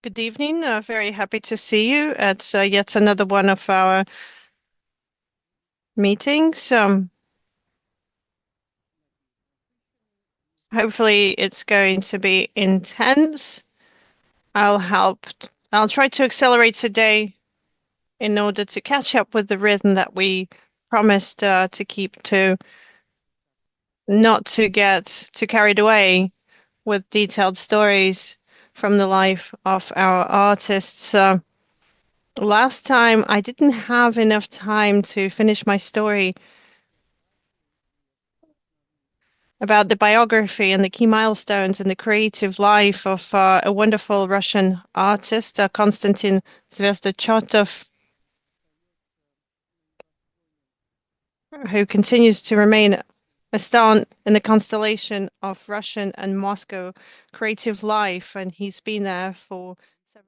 Good evening. Very happy to see you at yet another one of our meetings. Hopefully it's going to be intense. I'll help. I'll try to accelerate today in order to catch up with the rhythm that we promised to keep to, not to get too carried away with detailed stories from the life of our artists. Last time I didn't have enough time to finish my story about the biography and the key milestones in the creative life of a wonderful Russian artist, Konstantin Zvezda-Chotov, who continues to remain a star in the constellation of Russian and Moscow creative life, and he's been there for several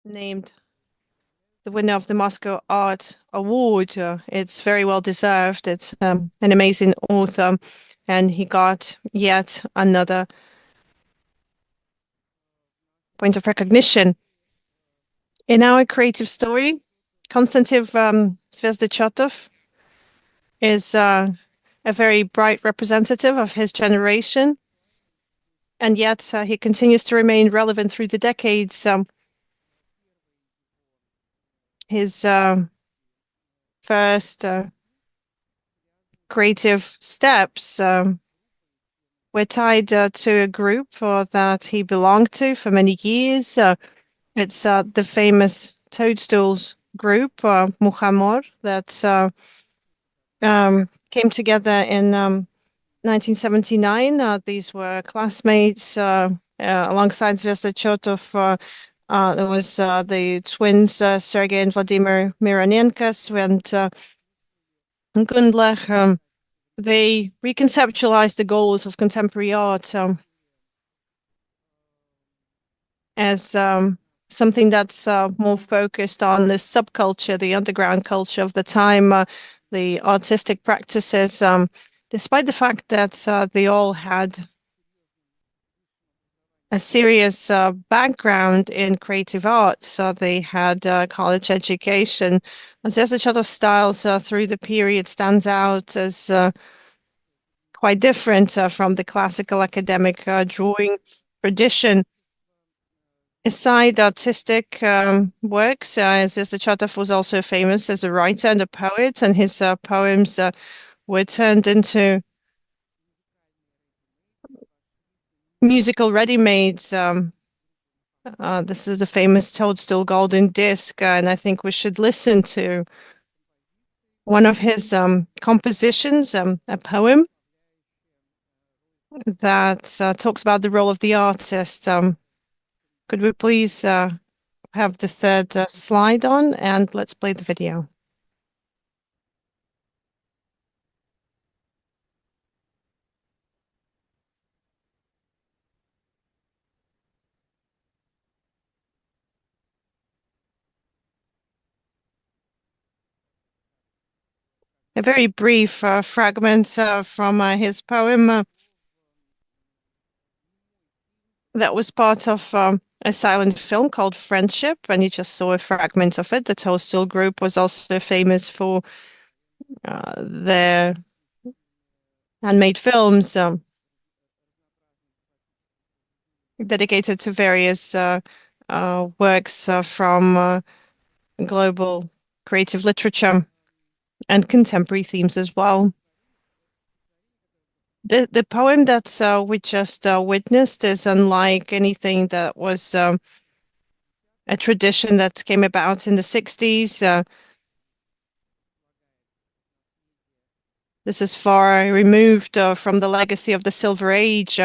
named the winner of the Moscow Art Award. It's very well deserved. It's an amazing author, and he got yet another point of recognition. In our creative story, Konstantin Zvezda-Chotov is a very bright representative of his generation, and yet he continues to remain relevant through the decades. His first creative steps were tied to a group that he belonged to for many years. It's the famous Toadstools group, Muhamor, that came together in 1979. These were classmates alongside Zvezda Chotov. There was the twins, Sergei and Vladimir Mironenko, and Gundlach. They reconceptualized the goals of contemporary art as something that's more focused on the subculture, the underground culture of the time, the artistic practices, despite the fact that they all had a serious background in creative arts. So they had college education. Zvezda styles through the period stands out as quite different from the classical academic drawing tradition. Aside artistic works, Zvezda was also famous as a writer and a poet, and his poems were turned into musical ready-mades. This is the famous Toadstool Golden Disc, and I think we should listen to one of his compositions, a poem that talks about the role of the artist. Could we please have the third slide on, and let's play the video. A very brief fragment from his poem that was part of a silent film called Friendship, and you just saw a fragment of it. The Toadstool Group was also famous for their handmade films dedicated to various works from global creative literature and contemporary themes as well. The poem that we just witnessed is unlike anything that was a tradition that came about in the 60s. This is far removed from the legacy of the Silver Age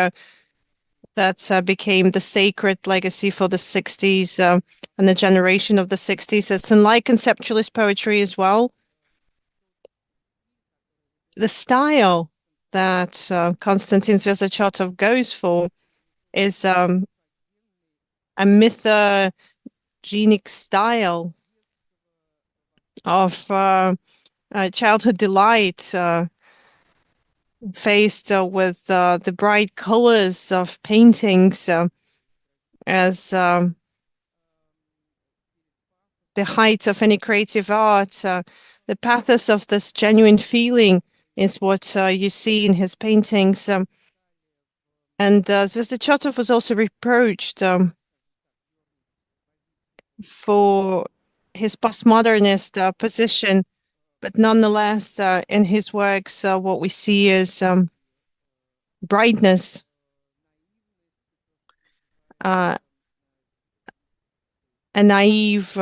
that became the sacred legacy for the 60s and the generation of the 60s. It's unlike conceptualist poetry as well. The style that Konstantin Zvezda goes for is a mythogenic style of childhood delight, faced with the bright colors of paintings as the height of any creative art. The pathos of this genuine feeling is what you see in his paintings. And Zvezda was also reproached for his postmodernist position, but nonetheless, in his works, what we see is brightness, uh, a naive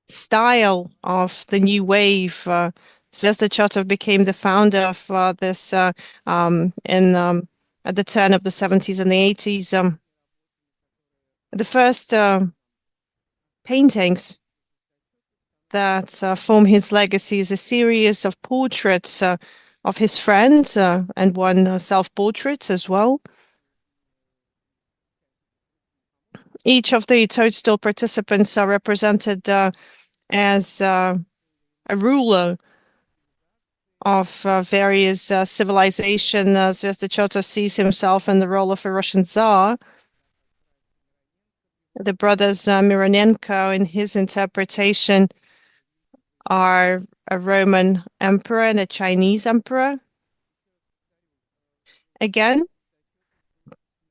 style of the new wave. Zvezda became the founder of this in at the turn of the 70s and the 80s. The first paintings that form his legacy is a series of portraits of his friends and one self-portrait as well. Each of the toadstool participants are represented as a ruler of various civilizations. Zvezda sees himself in the role of a Russian Tsar. The brothers Mironenko, in his interpretation, are a Roman emperor and a Chinese emperor. Again,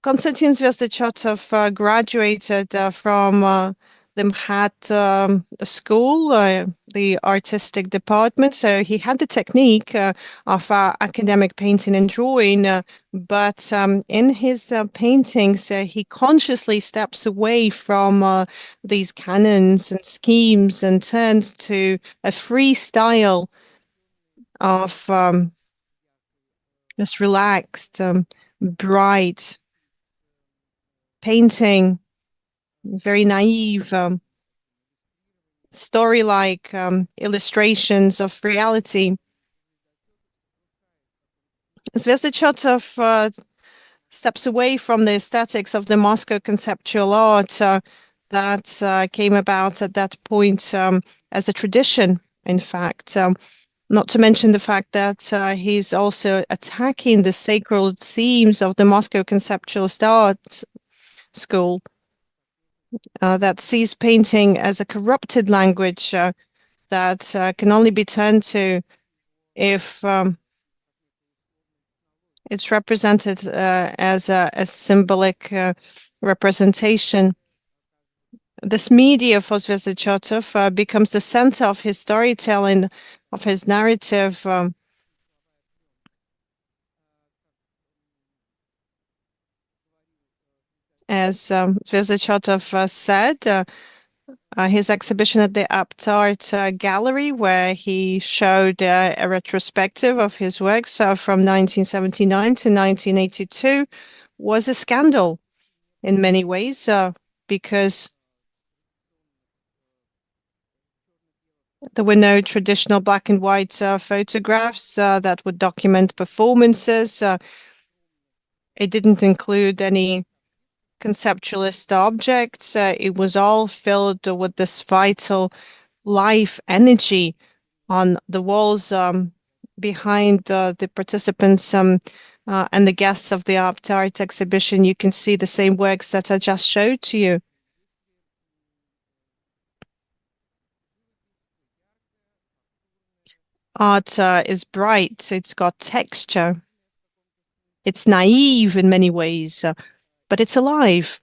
Konstantin Zvezda graduated from the MHAT school, the artistic department. So he had the technique of academic painting and drawing, but in his paintings, he consciously steps away from these canons and schemes and turns to a free style of this relaxed, bright painting, very naive, story-like illustrations of reality. Zvezda steps away from the aesthetics of the Moscow conceptual art that came about at that point as a tradition, in fact. Not to mention the fact that he's also attacking the sacred themes of the Moscow conceptualist art school that sees painting as a corrupted language that can only be turned to if it's represented as a symbolic representation. This media for Zvezda becomes the center of his storytelling, of his narrative. As Zvezda said, his exhibition at the Art Gallery, where he showed a retrospective of his works from 1979 to 1982, was a scandal in many ways because there were no traditional black and white photographs that would document performances. It didn't include any conceptualist objects. It was all filled with this vital life energy on the walls behind the participants and the guests of the art exhibition. You can see the same works that I just showed to you. Art is bright, it's got texture, it's naive in many ways, but it's alive.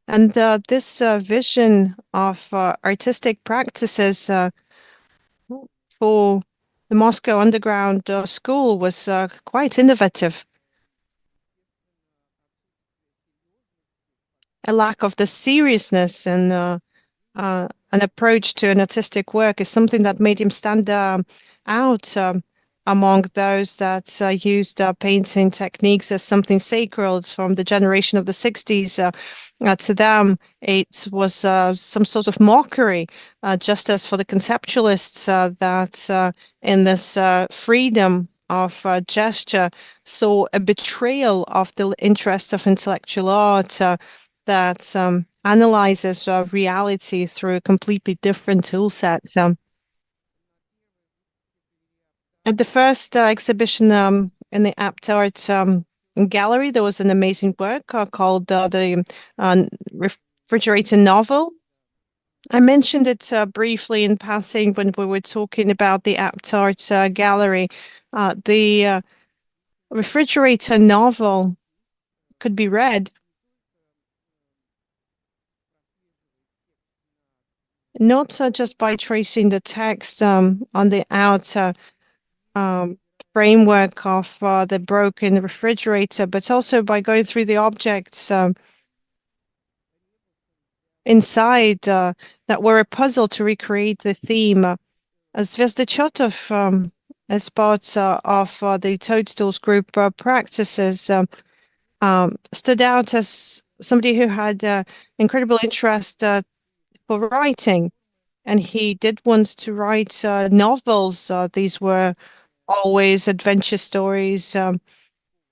And this vision of artistic practices for the Moscow Underground School was quite innovative. A lack of the seriousness and an approach to an artistic work is something that made him stand out among those that used painting techniques as something sacred from the generation of the 60s. To them, it was some sort of mockery, just as for the conceptualists that in this freedom of gesture saw a betrayal of the interests of intellectual art that analyzes reality through completely different tool sets. At the first exhibition in the Apt Art Gallery, there was an amazing work called the uh, Refrigerator Novel. I mentioned it briefly in passing when we were talking about the Apt Art Gallery. The Refrigerator Novel could be read not just by tracing the text on the outer um, framework of the broken refrigerator, but also by going through the objects inside that were a puzzle to recreate the theme. As Zvezdachotov, as part of the Toadstools group practices, stood out as somebody who had incredible interest for writing. And he did want to write novels. These were always adventure stories, a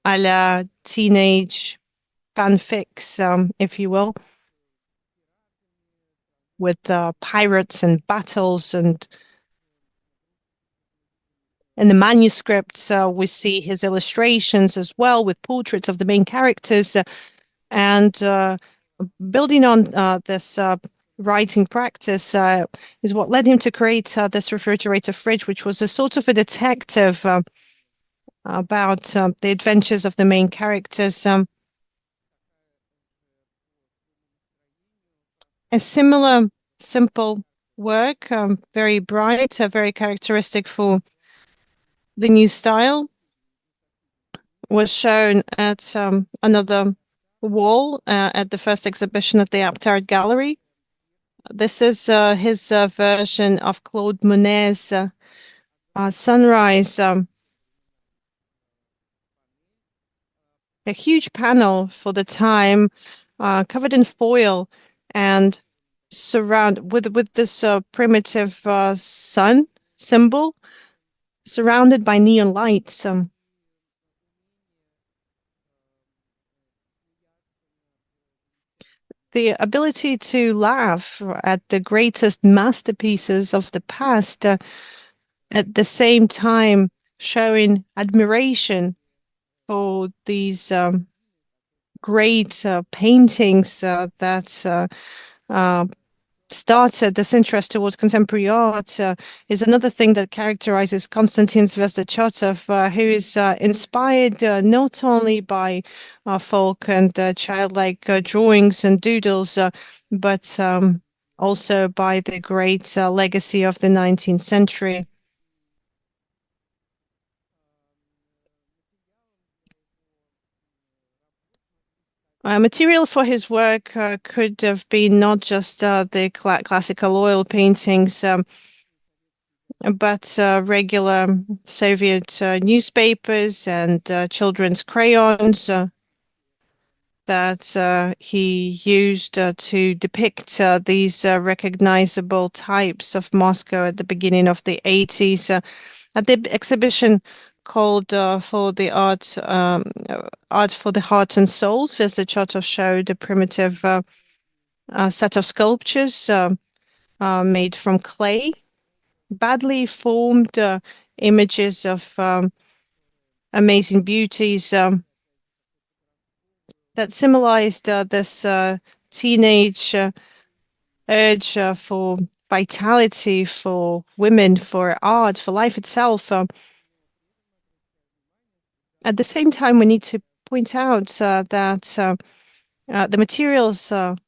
la teenage fanfics, if you will, with pirates and battles. And in the manuscripts, we see his illustrations as well, with portraits of the main characters. And building on this writing practice is what led him to create this refrigerator fridge, which was a sort of a detective about the adventures of the main characters. A similar simple work, very bright, very characteristic for the new style, was shown at another wall at the first exhibition at the Apt Art Gallery. This is his version of Claude Monet's Sunrise, a huge panel for the time, covered in foil and surround with this primitive sun symbol, surrounded by neon lights. The ability to laugh at the greatest masterpieces of the past, at the same time showing admiration for these great paintings that uh, started this interest towards contemporary art is another thing that characterizes Konstantin Zvezdachotov, who is inspired not only by folk and childlike drawings and doodles, but also by the great legacy of the 19th century. Material for his work could have been not just the classical oil paintings, but regular Soviet newspapers and children's crayons that he used to depict these recognizable types of Moscow at the beginning of the 80s. At the exhibition called for the art for the heart and souls, Vizachatov showed a primitive set of sculptures made from clay, badly formed images of amazing beauties that symbolized this teenage urge for vitality, for women, for art, for life itself. At the same time, we need to point out that the materials that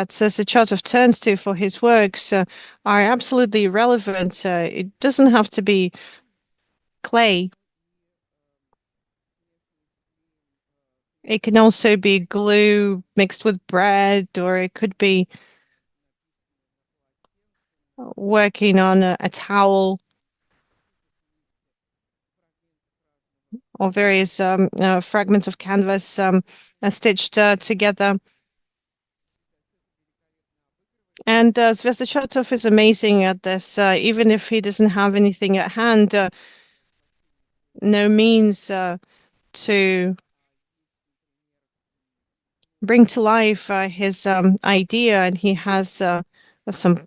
Sachotov turns to for his works are absolutely irrelevant. It doesn't have to be clay. It can also be glue mixed with bread, or it could be working on a towel or various fragments of canvas stitched together. And Zvestachatov is amazing at this. Even if he doesn't have anything at hand, no means to bring to life his idea, and he has some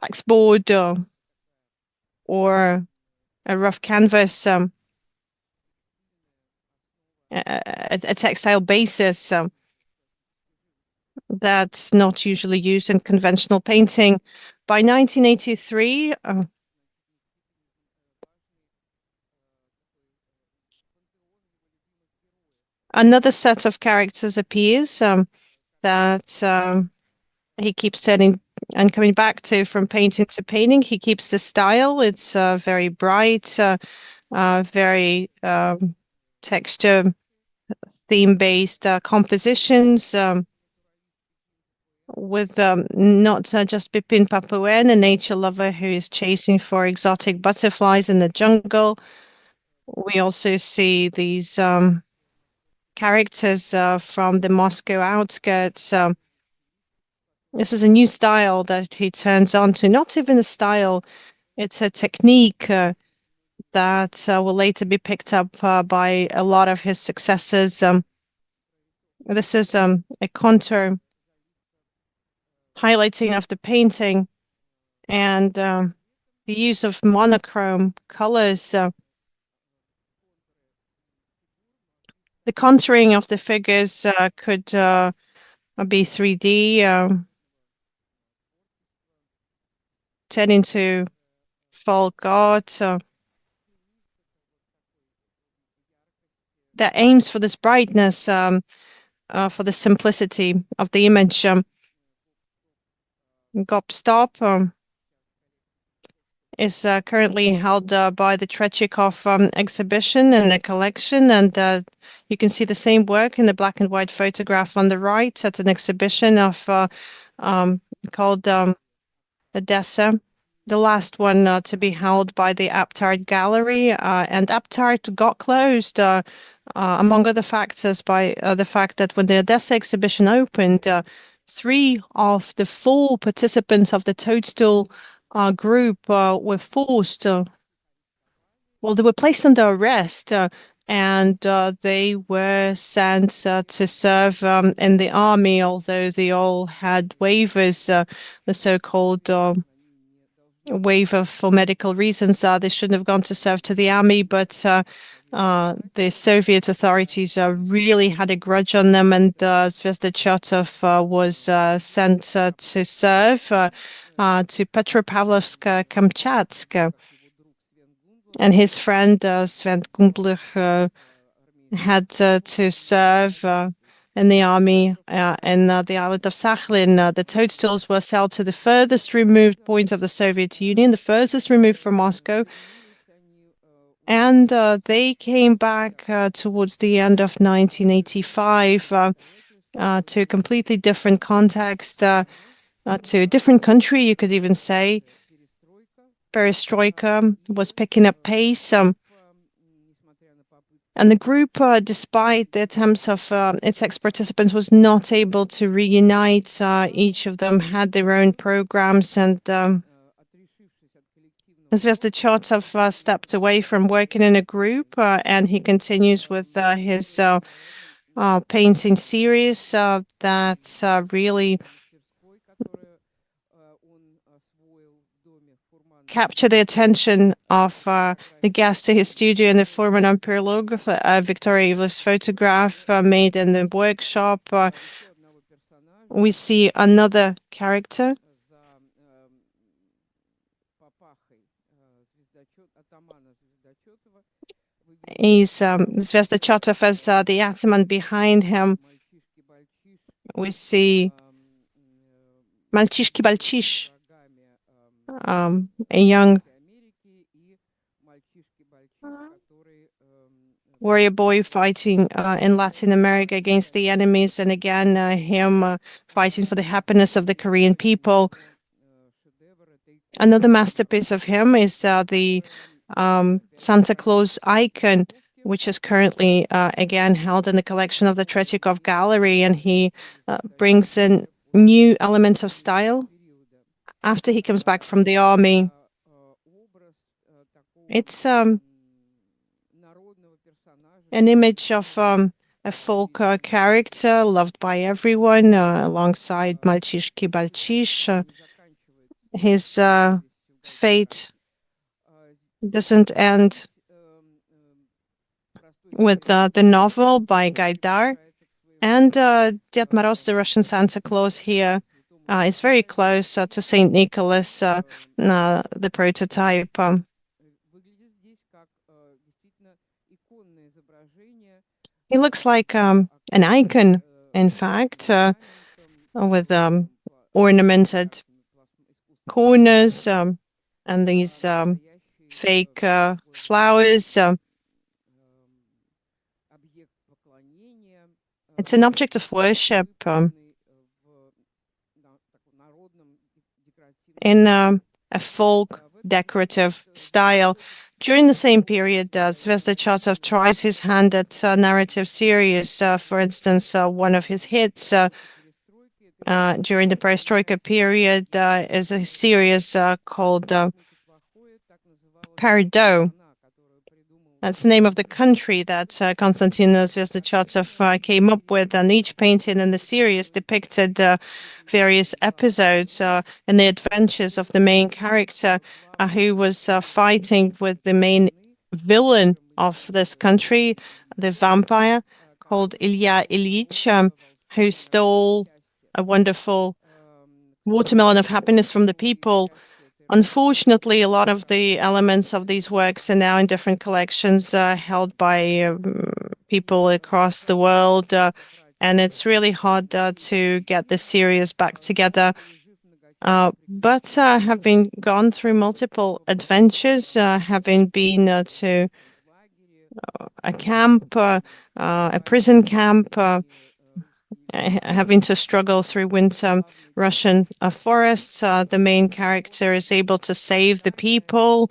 waxboard or a rough canvas, a textile basis that's not usually used in conventional painting. By 1983, another set of characters appears that he keeps turning and coming back to from painting to painting. He keeps the style. It's very bright, very texture theme-based compositions with not just Pipin Papouen, a nature lover who is chasing for exotic butterflies in the jungle. We also see these characters from the Moscow outskirts. This is a new style that he turns on to, not even a style, it's a technique that will later be picked up by a lot of his successors. This is a contour highlighting of the painting and the use of monochrome colors. The contouring of the figures could be 3D, turn into folk art. That aims for this brightness, for the simplicity of the image. Gobstop is currently held by the Tryokhprudny exhibition in the collection, and you can see the same work in the black and white photograph on the right at an exhibition of called Odessa, the last one to be held by the Aptart Gallery, and Aptart got closed, among other factors, by the fact that when the Odessa exhibition opened, three of the four participants of the Toadstool group were forced, well, they were placed under arrest. And they were sent to serve in the army, although they all had waivers, the so-called waiver for medical reasons. They shouldn't have gone to serve to the army, but the Soviet authorities really had a grudge on them, and Zvezda Chotov was sent to serve to Petropavlovsk-Kamchatsk. And his friend Sven Gumblich had to serve in the army in the island of Sakhalin. The toadstools were sold to the furthest removed point of the Soviet Union, the furthest removed from Moscow. And they came back towards the end of 1985 to a completely different context, to a different country, you could even say. Perestroika was picking up pace. And the group, despite the attempts of its ex-participants, was not able to reunite. Each of them had their own programs, and Zvezda Chotov stepped away from working in a group, and he continues with his painting series that really capture the attention of the guests to his studio in the former Perlog, Victoria Ivlev's photograph made in the workshop. We see another character. He's Zvezda Chotov as the ataman behind him. We see Malchishki Balchish, a young warrior boy fighting in Latin America against the enemies, and again him fighting for the happiness of the Korean people. Another masterpiece of him is the Santa Claus icon, which is currently again held in the collection of the Tryokhprudny Gallery, and he brings in new elements of style after he comes back from the army. It's an image of a folk character loved by everyone, alongside Malchishki Balchish. His fate doesn't end with the novel by Gaidar. And Ded Moroz, the Russian Santa Claus here, is very close to Saint Nicholas, the prototype. He looks like an icon, in fact, with ornamented corners and these fake flowers. It's an object of worship in a folk decorative style. During the same period, Zvezda Chatov tries his hand at narrative series. For instance, one of his hits during the Perestroika period is a series called Peredo. That's the name of the country that Konstantin Zvezda came up with, and each painting in the series depicted various episodes and the adventures of the main character who was fighting with the main villain of this country, the vampire called Ilya Ilyich, who stole a wonderful watermelon of happiness from the people. Unfortunately, a lot of the elements of these works are now in different collections held by people across the world, and it's really hard to get this series back together. But having gone through multiple adventures, having been to a camp, a prison camp, having to struggle through winter Russian forests. The main character is able to save the people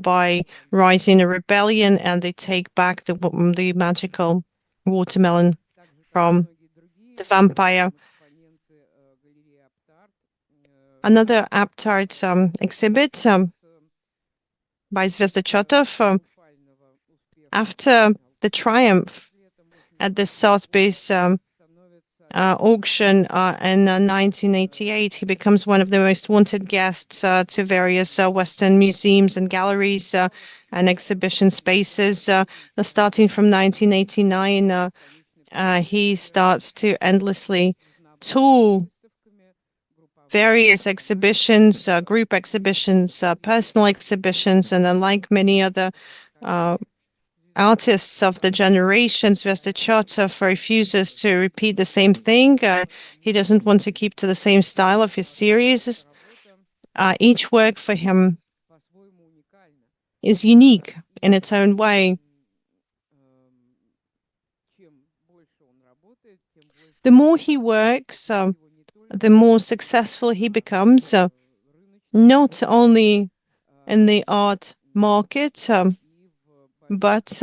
by rising a rebellion, and they take back the magical watermelon from the vampire. Another Aptart exhibit by Zvezda Chatov after the triumph at the Sotheby's auction in 1988. He becomes one of the most wanted guests to various Western museums and galleries and exhibition spaces. Starting from 1989, he starts to endlessly tour various exhibitions, group exhibitions, personal exhibitions, and unlike many other artists of the generation, Zvezda Chatov refuses to repeat the same thing. He doesn't want to keep to the same style of his series. Each work for him is unique in its own way. The more he works, the more successful he becomes, not only in the art market, but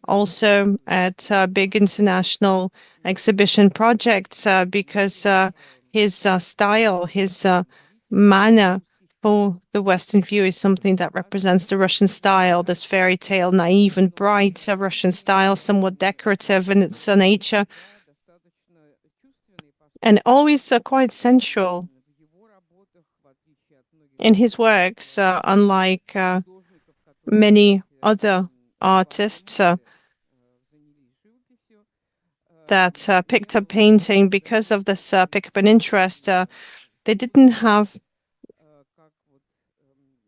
also at big international exhibition projects because his style, his manner for the Western view is something that represents the Russian style, this fairy tale, naive and bright Russian style, somewhat decorative in its nature, and always quite sensual. In his works, unlike many other artists that picked up painting because of this pick-up an interest, they didn't have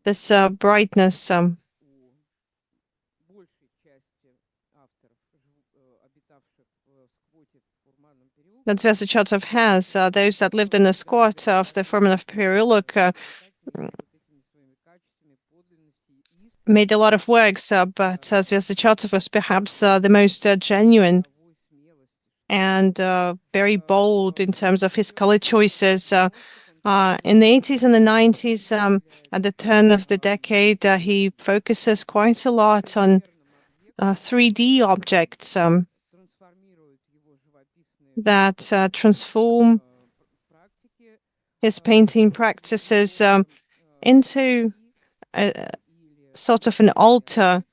this brightness that Zvezda Chatov has. Those that lived in the squat of the Formanov Periulok made a lot of works, but Zvezda Chatov was perhaps the most genuine and very bold in terms of his color choices. In the 80s and the 90s, at the turn of the decade, he focuses quite a lot on 3D objects that transform his painting practices into a sort of an altar.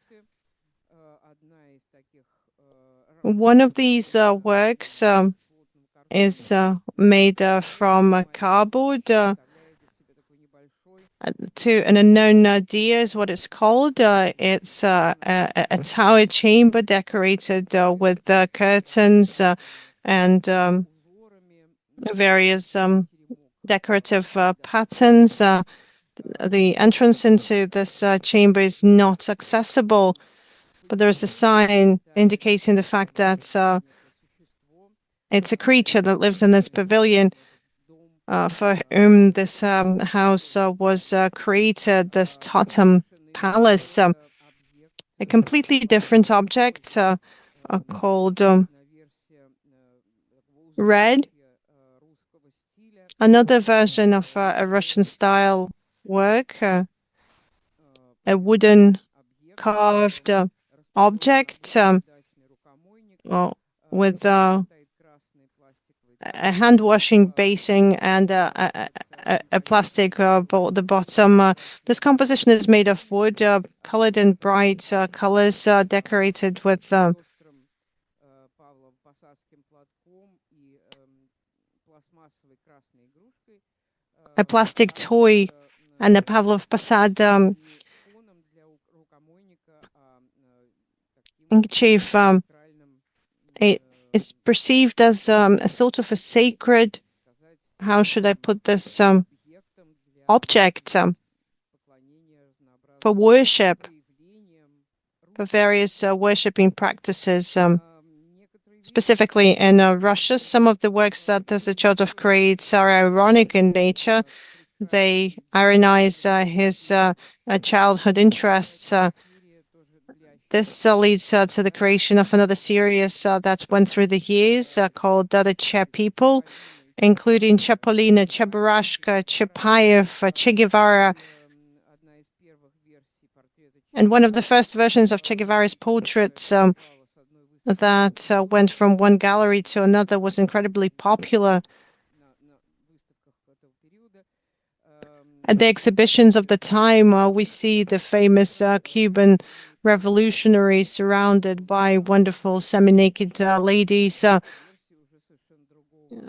One of these works is made from cardboard, to an unknown idea is what it's called. It's a tower chamber decorated with curtains and various decorative patterns. The entrance into this chamber is not accessible, but there is a sign indicating the fact that it's a creature that lives in this pavilion for whom this house was created, this totem palace, a completely different object called red, another version of a Russian style work, a wooden carved object well, with a hand washing basin and a plastic bowl at the bottom. This composition is made of wood, colored in bright colors, decorated with a plastic toy and a Pavlov Passad handkerchief. It is perceived as a sort of a sacred, how should I put this, object for worship, for various worshipping practices. Specifically in Russia, some of the works that Zachotov creates are ironic in nature. They ironize his childhood interests. This leads to the creation of another series that went through the years called The Che People, including Chapolina, Cheburashka, Chapayev, Che Guevara. And one of the first versions of Che Guevara's portraits that went from one gallery to another was incredibly popular. At the exhibitions of the time, we see the famous Cuban revolutionary surrounded by wonderful semi-naked ladies.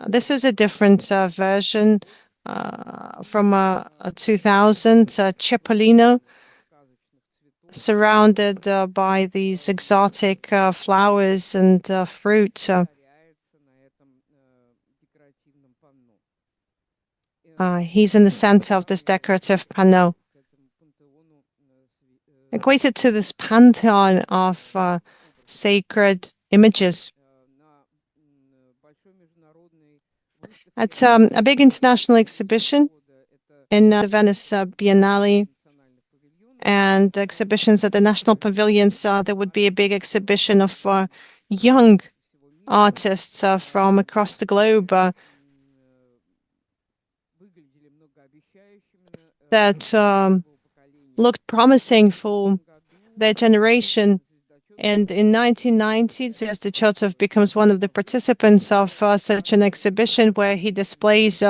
This is a different version from 2000, Cipollino, surrounded by these exotic flowers and fruit. He's in the center of this decorative panel, equated to this pantheon of sacred images. At a big international exhibition in the Venice Biennale and exhibitions at the national pavilions, there would be a big exhibition of young artists from across the globe that looked promising for their generation. And in 1990, Zvezda becomes one of the participants of such an exhibition where he displays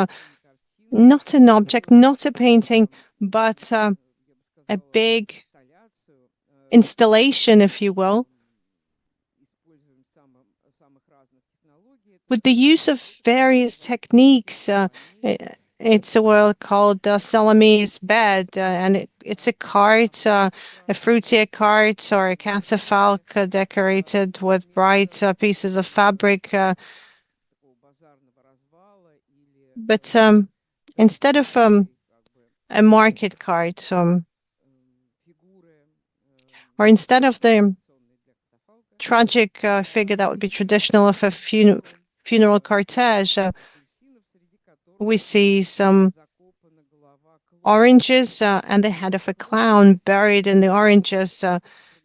not an object, not a painting, but a big installation, if you will, with the use of various techniques. It's a work called Salome's Bed, and it's a cart, a fruitier cart or a catafalque decorated with bright pieces of fabric. But instead of a market cart, or instead of the tragic figure that would be traditional of a funeral cortege, we see some oranges and the head of a clown buried in the oranges.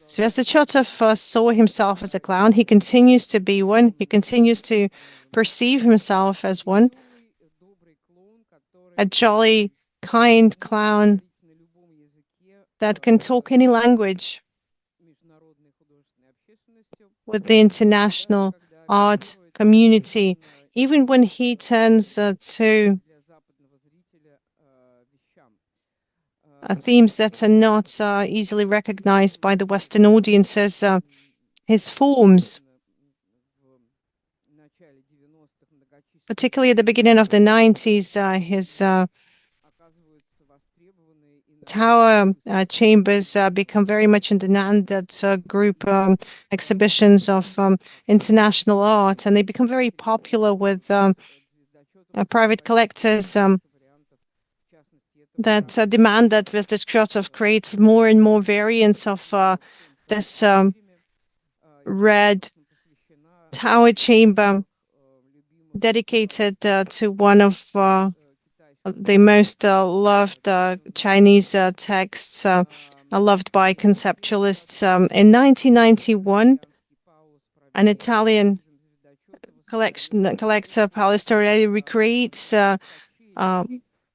Zvezda saw himself as a clown. He continues to be one. He continues to perceive himself as one. A jolly, kind clown that can talk any language with the international art community, even when he turns to themes that are not easily recognized by the Western audiences. His forms, particularly at the beginning of the 90s, his tower chambers become very much in demand at group exhibitions of international art, and they become very popular with private collectors that demand that Vizhda creates more and more variants of this red tower chamber dedicated to one of the most loved Chinese texts, loved by conceptualists. In 1991, an Italian collector, Paolo Storelli, recreates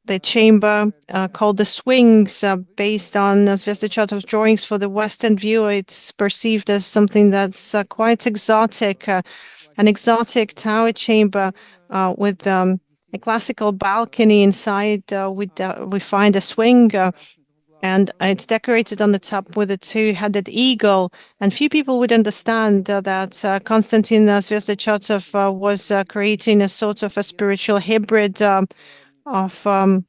the chamber called the Swings, based on Zvezda drawings. For the Western viewer, it's perceived as something that's quite exotic, an exotic tower chamber with a classical balcony inside. We find a swing, and it's decorated on the top with a two-headed eagle. And few people would understand that Konstantin Zvezda was creating a sort of a spiritual hybrid of a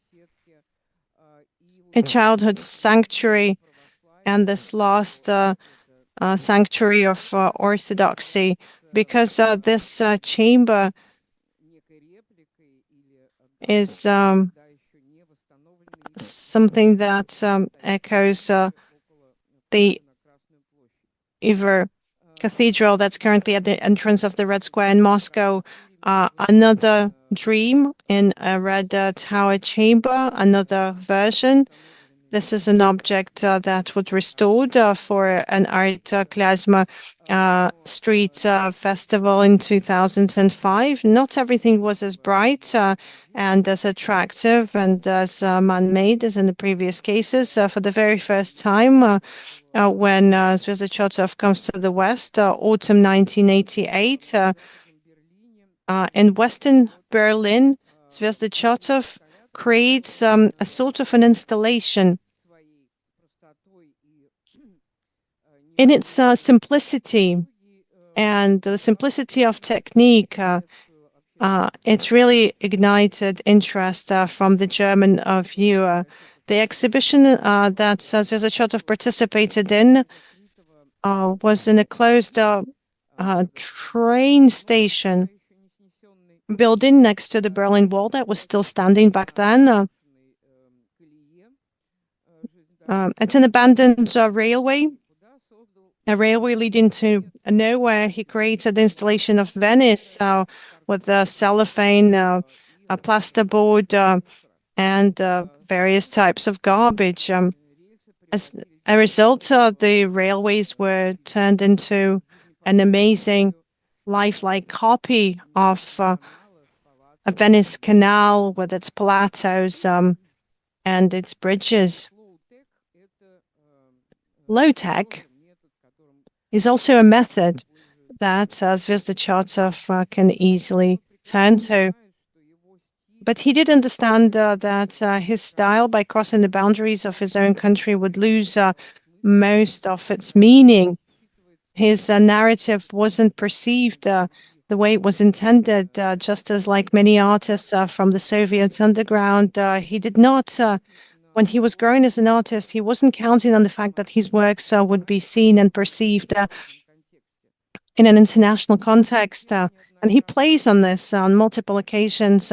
childhood sanctuary and this last sanctuary of orthodoxy, because this chamber is something that echoes the Iver Cathedral that's currently at the entrance of the Red Square in Moscow. Another dream in a red tower chamber, another version. This is an object that was restored for an art klezmer street festival in 2005. Not everything was as bright and as attractive and as man-made as in the previous cases. For the very first time, when Zvezda comes to the West, autumn 1988, in Western Berlin, Zvezda creates a sort of an installation. In its simplicity and the simplicity of technique, it's really ignited interest from the German viewer. The exhibition that Zvezda participated in was in a closed train station building next to the Berlin Wall that was still standing back then. It's an abandoned railway, a railway leading to nowhere. He created the installation of Venice with cellophane, a plasterboard, and various types of garbage. As a result, the railways were turned into an amazing lifelike copy of a Venice canal with its plateaus and its bridges. Low-tech is also a method that Zvezda can easily turn to. But he did understand that his style, by crossing the boundaries of his own country, would lose most of its meaning. His narrative wasn't perceived the way it was intended, just as like many artists from the Soviet underground. He did not, when he was growing as an artist, he wasn't counting on the fact that his works would be seen and perceived in an international context. And he plays on this on multiple occasions.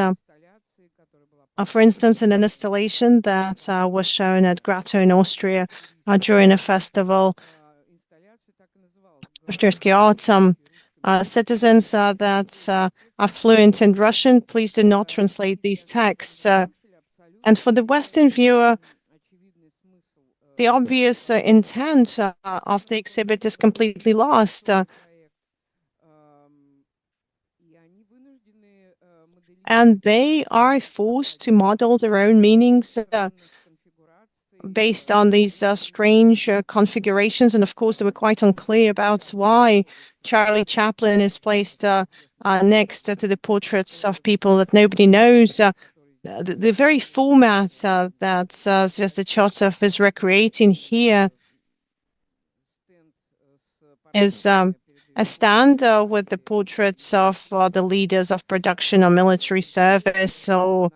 For instance, in an installation that was shown at Grotto in Austria during a festival, Austrian Autumn. Citizens that are fluent in Russian, please do not translate these texts. And for the Western viewer, the obvious intent of the exhibit is completely lost. And they are forced to model their own meanings based on these strange configurations. And of course, they were quite unclear about why Charlie Chaplin is placed next to the portraits of people that nobody knows. The very format that Zvezda is recreating here is a stand with the portraits of the leaders of production or military service, or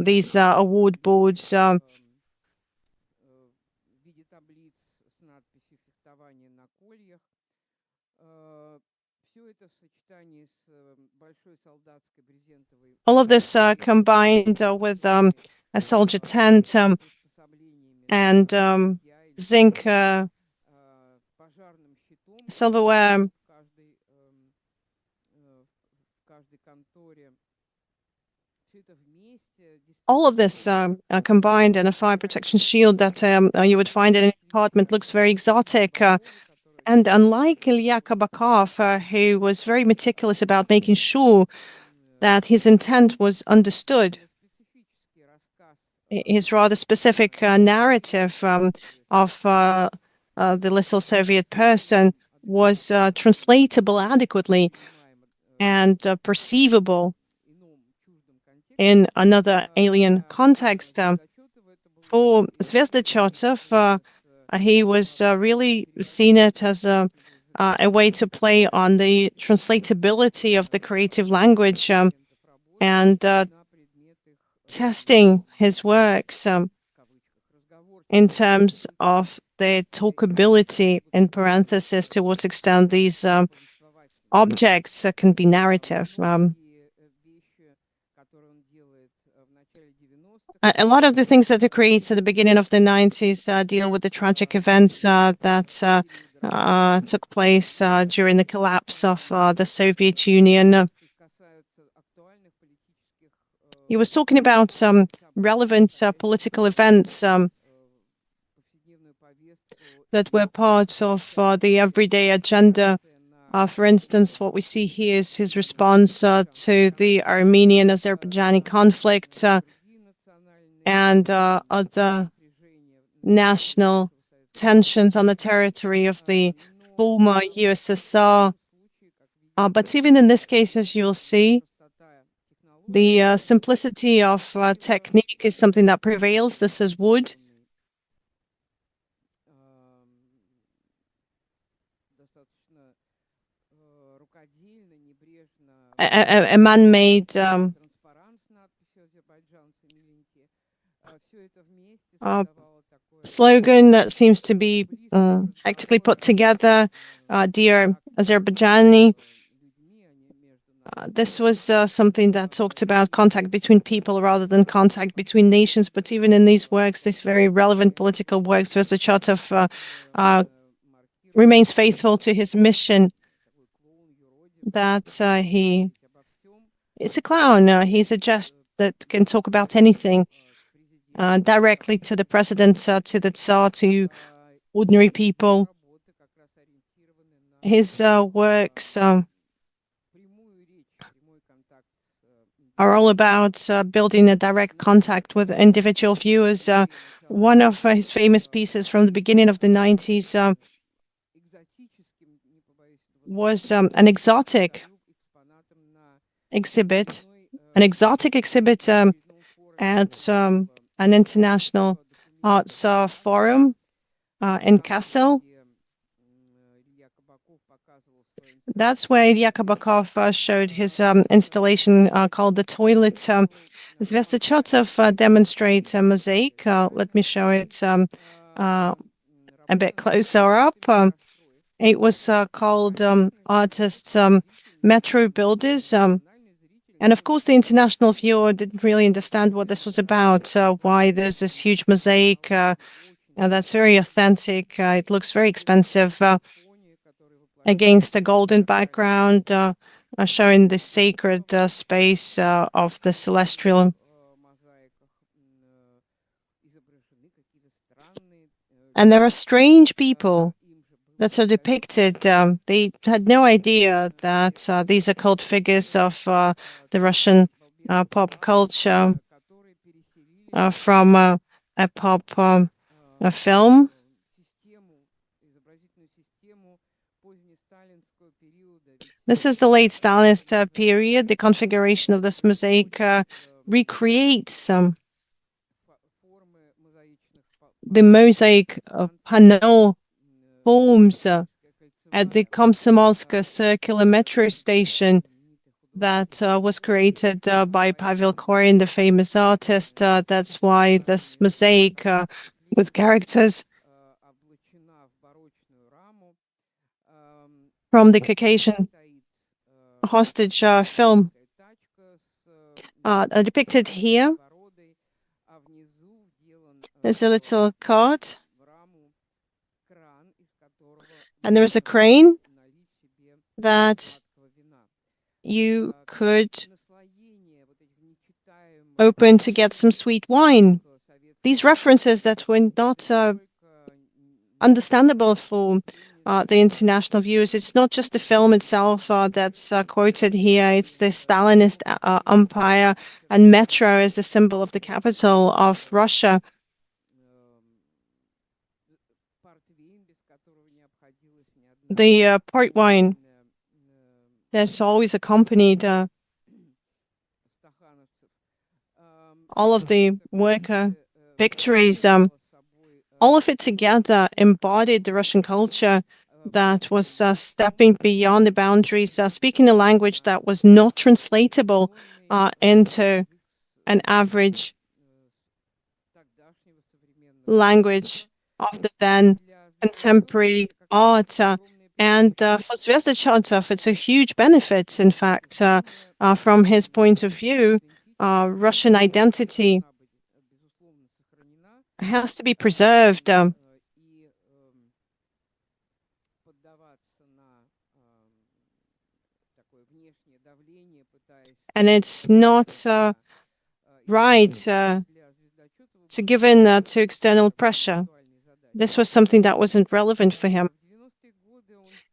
these award boards All of this combined with a soldier tent and zinc silverware. All of this combined in a fire protection shield that you would find in an apartment looks very exotic. And unlike Ilya Kabakov, who was very meticulous about making sure that his intent was understood, his rather specific narrative of the little Soviet person was translatable adequately and perceivable in another alien context. For Zvezda, he was really seen it as a way to play on the translatability of the creative language and testing his works in terms of their talkability, in parenthesis, to what extent these objects can be narrative. A lot of the things that he creates at the beginning of the 90s deal with the tragic events that took place during the collapse of the Soviet Union. He was talking about relevant political events that were part of the everyday agenda. For instance, what we see here is his response to the Armenian-Azerbaijani conflict and other national tensions on the territory of the former USSR. But even in this case, as you'll see, the simplicity of technique is something that prevails. This is wood. A man-made slogan that seems to be hectically put together, Dear Azerbaijani. This was something that talked about contact between people rather than contact between nations. But even in these works, these very relevant political works, Zvezda remains faithful to his mission that it's a clown. He's a jest that can talk about anything, directly to the president, to the Tsar, to ordinary people. His works are all about building a direct contact with individual viewers. One of his famous pieces from the beginning of the 90s was an exotic exhibit at an international arts forum in Kassel. That's where Ilya Kabakov showed his installation called The Toilet. Zvezda demonstrates a mosaic. Let me show it a bit closer up. It was called Artists Metro Builders. And of course, the international viewer didn't really understand what this was about, why there's this huge mosaic that's very authentic. It looks very expensive against a golden background, showing the sacred space of the celestial. And there are strange people that are depicted. They had no idea that these are cult figures of the Russian pop culture from a pop a film. This is the late Stalinist period. The configuration of this mosaic recreates the mosaic panel forms at the Komsomolsk circular metro station that was created by Pavel Korin, the famous artist. That's why this mosaic with characters from the Caucasian hostage film depicted here. There's a little cart, and there is a crane that you could open to get some sweet wine. These references that were not understandable for the international viewers. It's not just the film itself that's quoted here. It's the Stalinist empire, and metro is the symbol of the capital of Russia. The port wine that's always accompanied all of the worker victories. All of it together embodied the Russian culture that was stepping beyond the boundaries, speaking a language that was not translatable into an average language of the then contemporary art. And for Zvezda Chatov, it's a huge benefit, in fact, from his point of view. Russian identity has to be preserved. And it's not right to give in to external pressure. This was something that wasn't relevant for him.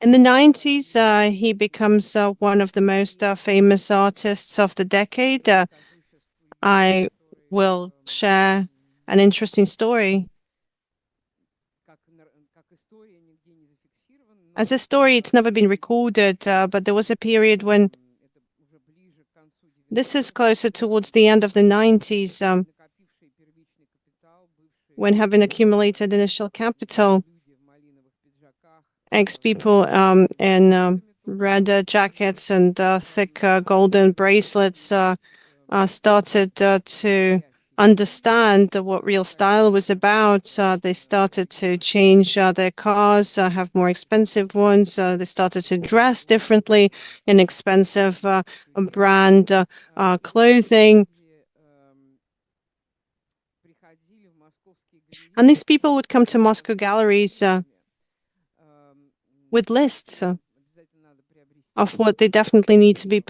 In the 90s, he becomes one of the most famous artists of the decade. I will share an interesting story. As a story, it's never been recorded, but there was a period when this is closer towards the end of the 90s, when having accumulated initial capital, ex-people in red jackets and thick golden bracelets started to understand what real style was about. They started to change their cars, have more expensive ones. They started to dress differently in expensive brand clothing. And these people would come to Moscow galleries with lists of what they definitely need to be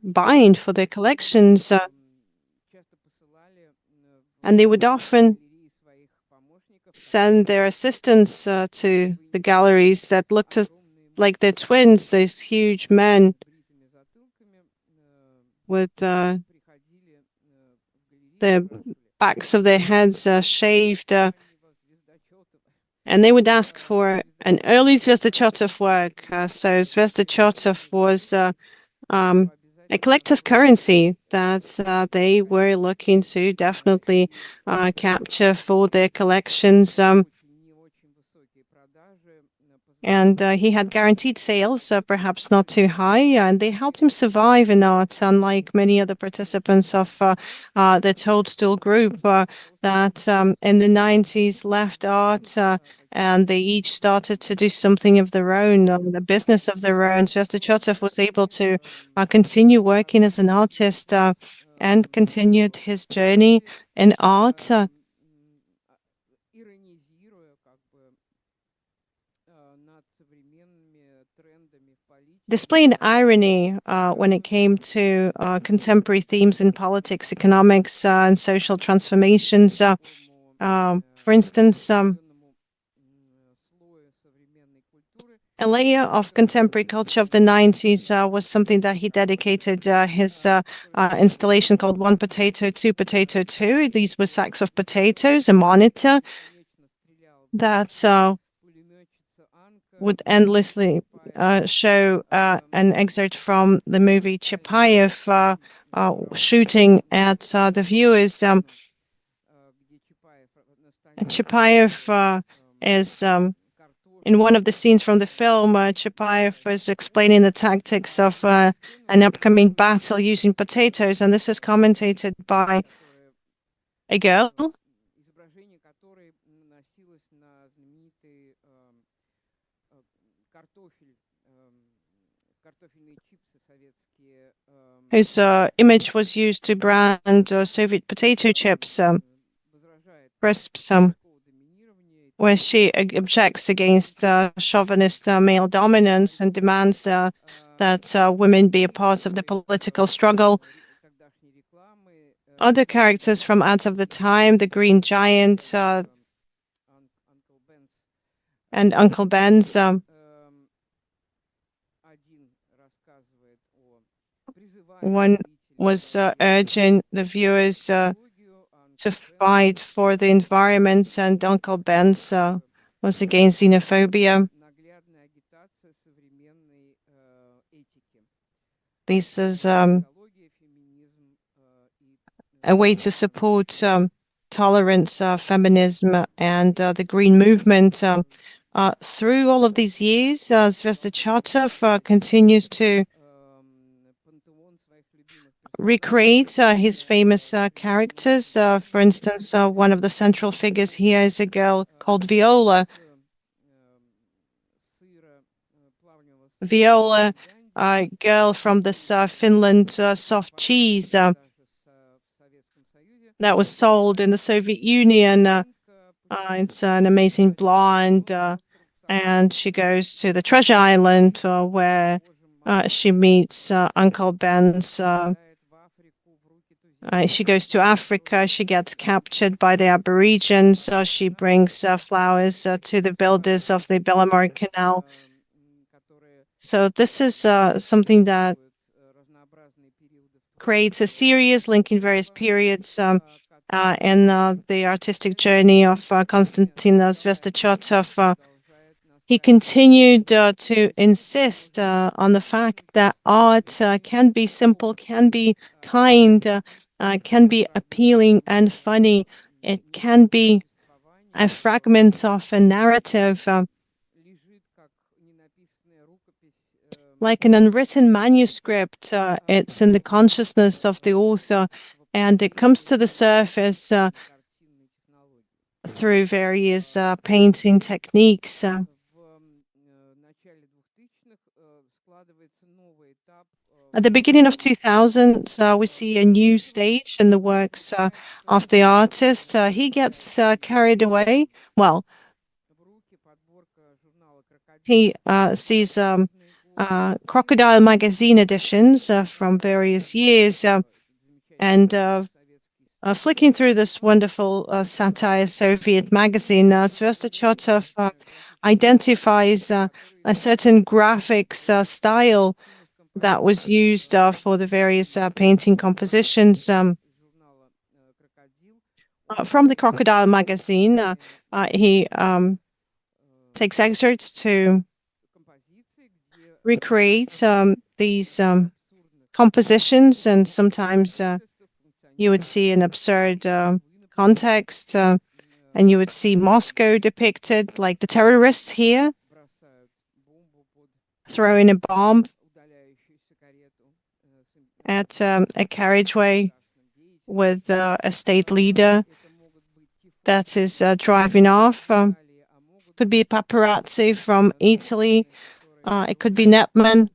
buying for their collections. And they would often send their assistants to the galleries that looked like their twins, these huge men with the backs of their heads shaved. And they would ask for an early Zvezda Chatov work. So Zvezda Chatov was a collector's currency that they were looking to definitely capture for their collections. And he had guaranteed sales, perhaps not too high, and they helped him survive in art, unlike many other participants of the Toadstool group that in the 90s left art and they each started to do something of their own, the business of their own. So Zvezda Chatov was able to continue working as an artist and continued his journey in art. Displaying irony when it came to contemporary themes in politics, economics, and social transformations. For instance, a layer of contemporary culture of the 90s was something that he dedicated his installation called One Potato, Two Potato, Two. These were sacks of potatoes, a monitor that would endlessly show an excerpt from the movie Chapayev shooting at the viewers. Chapayev is in one of the scenes from the film. Chapayev is explaining the tactics of an upcoming battle using potatoes, and this is commentated by a girl. whose image was used to brand Soviet potato chips, crisps, where she objects against chauvinist male dominance and demands that women be a part of the political struggle. Other characters from ads of the time, the Green Giant and Uncle Ben's. One was urging the viewers to fight for the environment, and Uncle Ben's was against xenophobia. This is a way to support tolerance, feminism, and the green movement. Through all of these years, Zvezda Chatov continues to recreate his famous characters. For instance, one of the central figures here is a girl called Viola. Viola, a girl from this Finland soft cheese that was sold in the Soviet Union. It's an amazing blonde, and she goes to the Treasure Island where she meets Uncle Ben's. She goes to Africa. She gets captured by the Aborigines. So she brings flowers to the builders of the Belomor Canal. So this is something that creates a series linking various periods in the artistic journey of Konstantin Zvezda. He continued to insist on the fact that art can be simple, can be kind, can be appealing and funny. It can be a fragment of a narrative, like an unwritten manuscript. It's in the consciousness of the author, and it comes to the surface through various painting techniques. At the beginning of 2000, we see a new stage in the works of the artist. He gets carried away. Well, he sees Crocodile magazine editions from various years, and flicking through this wonderful satire Soviet magazine, Zvezda Chatov identifies a certain graphics style that was used for the various painting compositions. From the Crocodile magazine, he takes excerpts to recreate these compositions, and sometimes you would see an absurd context, and you would see Moscow depicted, like the terrorists here throwing a bomb at a carriageway with a state leader that is driving off. Could be paparazzi from Italy. It could be netmen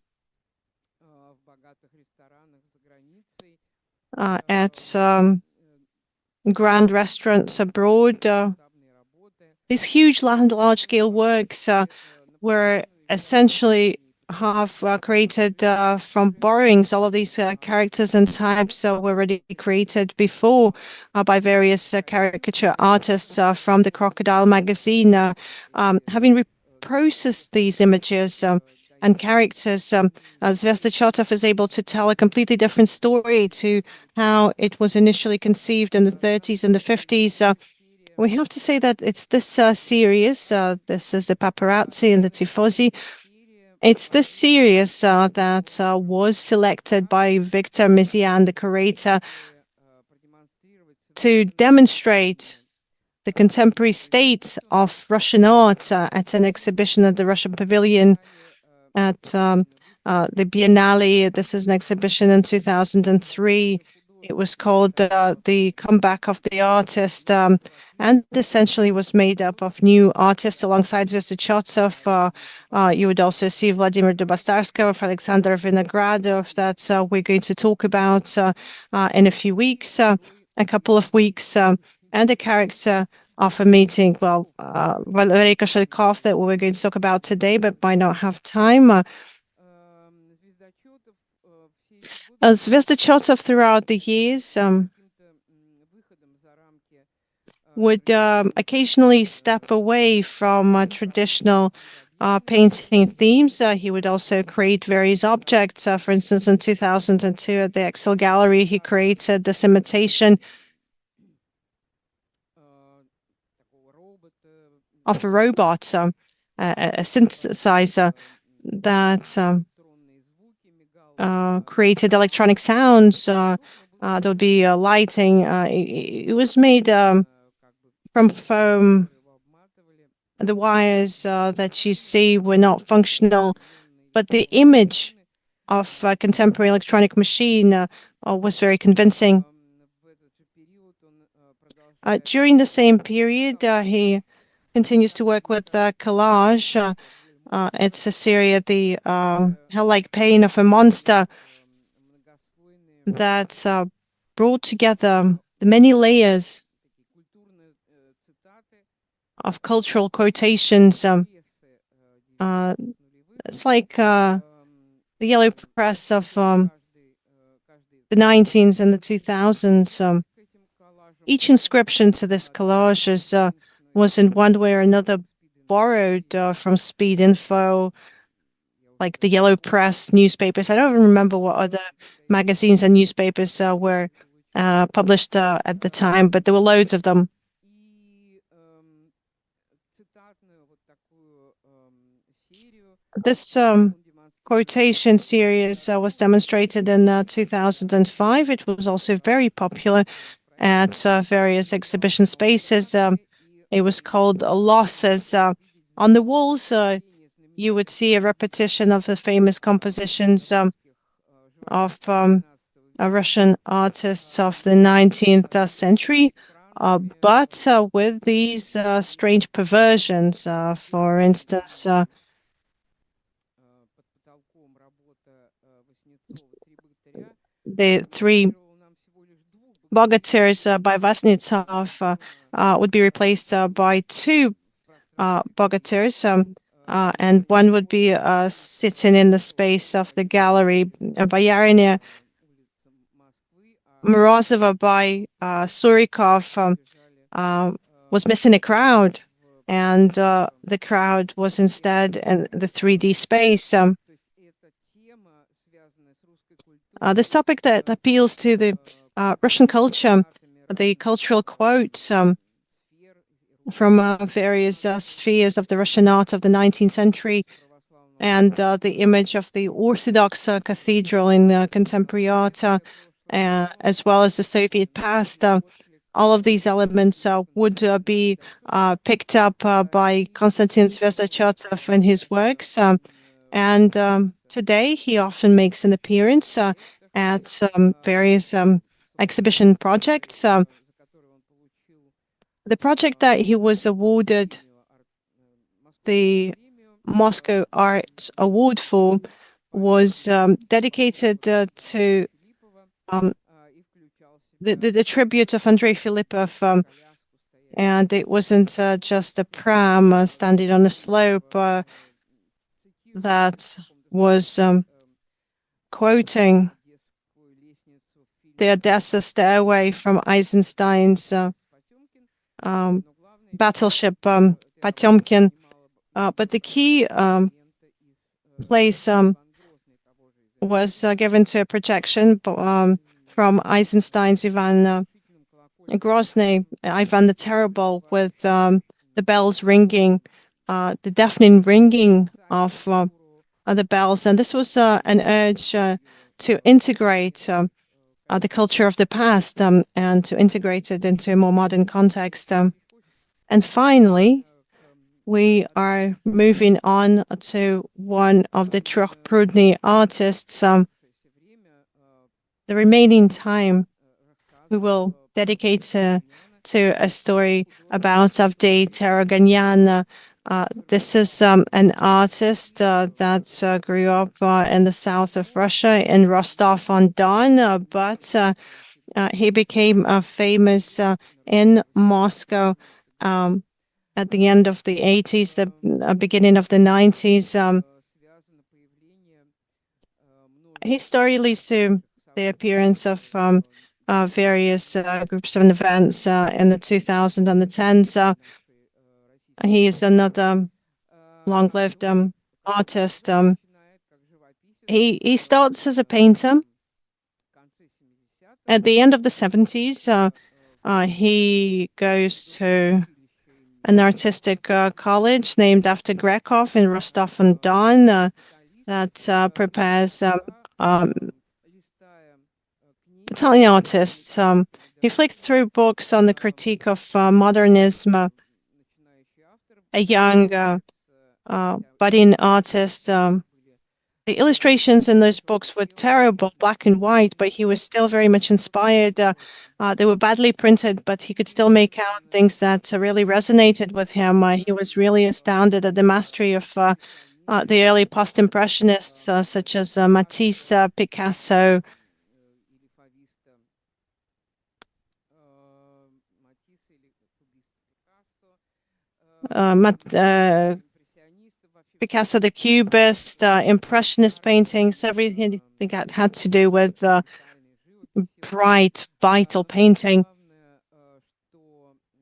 at grand restaurants abroad. These huge large-scale works were essentially half created from borrowings. All of these characters and types were already created before by various caricature artists from the Crocodile magazine. Having reprocessed these images and characters, Zvezda Chatov is able to tell a completely different story to how it was initially conceived in the 30s and the 50s. We have to say that it's this series, this is the paparazzi and the tifosi. It's this series that was selected by Victor Misian, the curator, to demonstrate the contemporary state of Russian art at an exhibition at the Russian Pavilion at the Biennale. This is an exhibition in 2003. It was called The Comeback of the Artist, and essentially was made up of new artists alongside Zvezda. You would also see Vladimir Dubastarskov, Alexander Vinogradov, that we're going to talk about in a few weeks, a couple of weeks, and a character of a meeting, Valery Koshlyakov, that we're going to talk about today, but might not have time. Zvezda throughout the years would occasionally step away from traditional painting themes. He would also create various objects. For instance, in 2002 at the Excel Gallery, he created this imitation of a robot, a synthesizer that created electronic sounds. There would be lighting. It was made from foam. The wires that you see were not functional, but the image of a contemporary electronic machine was very convincing. During the same period, he continues to work with collage. It's a series, the hell-like pain of a monster, that brought together the many layers of cultural quotations. It's like the yellow press of the 19s and the 2000s. Each inscription to this collage was in one way or another borrowed from Speed Info, like the yellow press newspapers. I don't even remember what other magazines and newspapers were published at the time, but there were loads of them. This quotation series was demonstrated in 2005. It was also very popular at various exhibition spaces. It was called Losses. On the walls, you would see a repetition of the famous compositions of Russian artists of the 19th century, but with these strange perversions. For instance, the three Bogatyrs by Vasnitsov would be replaced by two Bogatyrs, and one would be sitting in the space of the gallery. Boyarina Morozova by Surikov was missing a crowd, and the crowd was instead in the 3D space. This topic that appeals to the Russian culture, the cultural quotes from various spheres of the Russian art of the 19th century, and the image of the Orthodox cathedral in contemporary art, as well as the Soviet past. All of these elements would be picked up by Konstantin Zvezda in his works. And today he often makes an appearance at various exhibition projects. The project that he was awarded the Moscow Art Award for was dedicated to the tribute of Andrei Filippov, and it wasn't just a pram standing on a slope that was quoting the Odessa stairway from Eisenstein's battleship Potemkin. But the key place was given to a projection from Eisenstein's Ivan Grozny, Ivan the Terrible, with the bells ringing, the deafening ringing of the bells. And this was an urge to integrate the culture of the past and to integrate it into a more modern context. And finally, we are moving on to one of the Tryokhprudny artists. The remaining time we will dedicate to a story about Avdei Ter-Oganyan. This is an artist that grew up in the south of Russia in Rostov-on-Don, but he became famous in Moscow at the end of the 80s, the beginning of the 90s. His story leads to the appearance of various groups and events in the 2000s and the 10s. He is another long-lived artist. He starts as a painter. At the end of the 70s, he goes to an artistic college named after Grekov in Rostov-on-Don that prepares Italian artists. He flicked through books on the critique of modernism. A young budding artist. The illustrations in those books were terrible, black and white, but he was still very much inspired. They were badly printed, but he could still make out things that really resonated with him. He was really astounded at the mastery of the early post-impressionists, such as Matisse, Picasso. Picasso, the Cubist, Impressionist paintings, everything that had to do with bright, vital painting.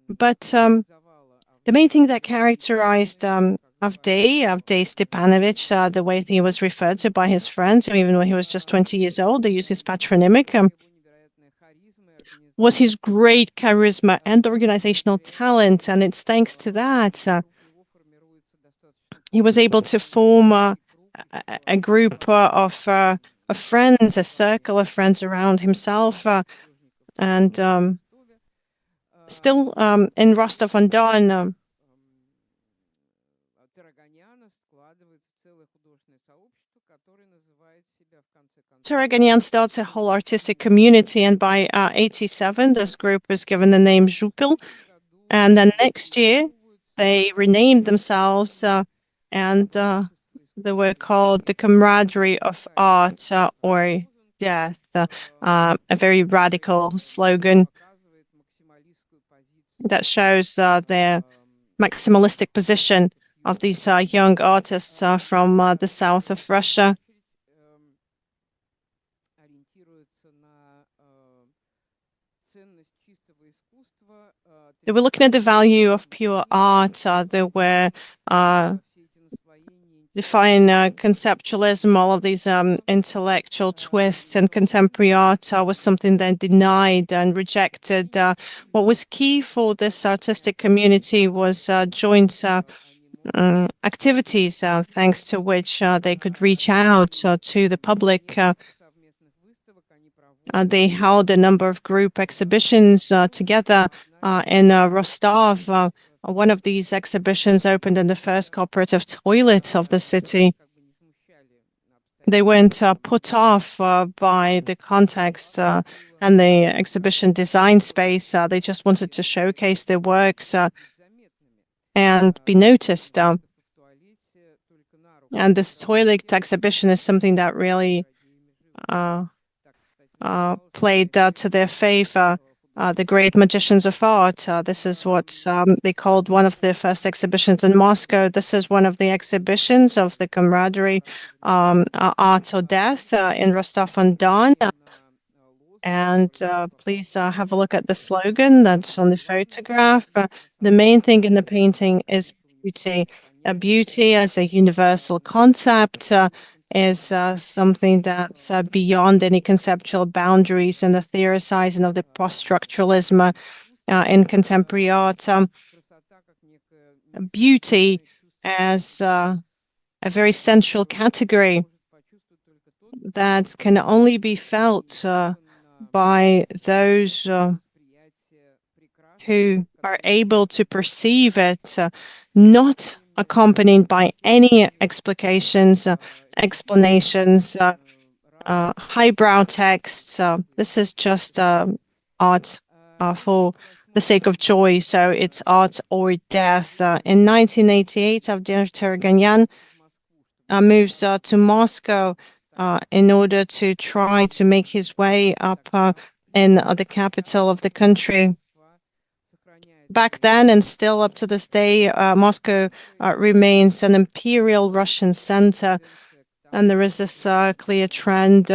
But the main thing that characterized Avdei Stepanovich, the way he was referred to by his friends, even when he was just 20 years old, they used his patronymic, was his great charisma and organizational talent. And it's thanks to that he was able to form a group of friends, a circle of friends around himself. And still in Rostov-on-Don, Ter-Oganyan starts a whole artistic community, and by 87, this group was given the name Zhupil. And then next year, they renamed themselves, and they were called the Camaraderie of Art or Death, a very radical slogan that shows their maximalistic position of these young artists from the south of Russia. They were looking at the value of pure art. They were define conceptualism, all of these intellectual twists, and contemporary art was something they denied and rejected. What was key for this artistic community was joint activities, thanks to which they could reach out to the public. They held a number of group exhibitions together in Rostov. One of these exhibitions opened in the first cooperative toilet of the city. They weren't put off by the context and the exhibition design space. They just wanted to showcase their works and be noticed. And this toilet exhibition is something that really played to their favor. The great magicians of art. This is what they called one of their first exhibitions in Moscow. This is one of the exhibitions of the camaraderie, Art or Death, in Rostov-on-Don. And please have a look at the slogan that's on the photograph. The main thing in the painting is beauty. Beauty as a universal concept is something that's beyond any conceptual boundaries and the theorizing of the post-structuralism in contemporary art. Beauty as a very central category that can only be felt by those who are able to perceive it, not accompanied by any explications, explanations, highbrow texts. This is just art for the sake of joy. So it's art or death. In 1988, Avdei Ter-Oganyan moves to Moscow in order to try to make his way up in the capital of the country. Back then and still up to this day, Moscow remains an imperial Russian center, and there is this clear trend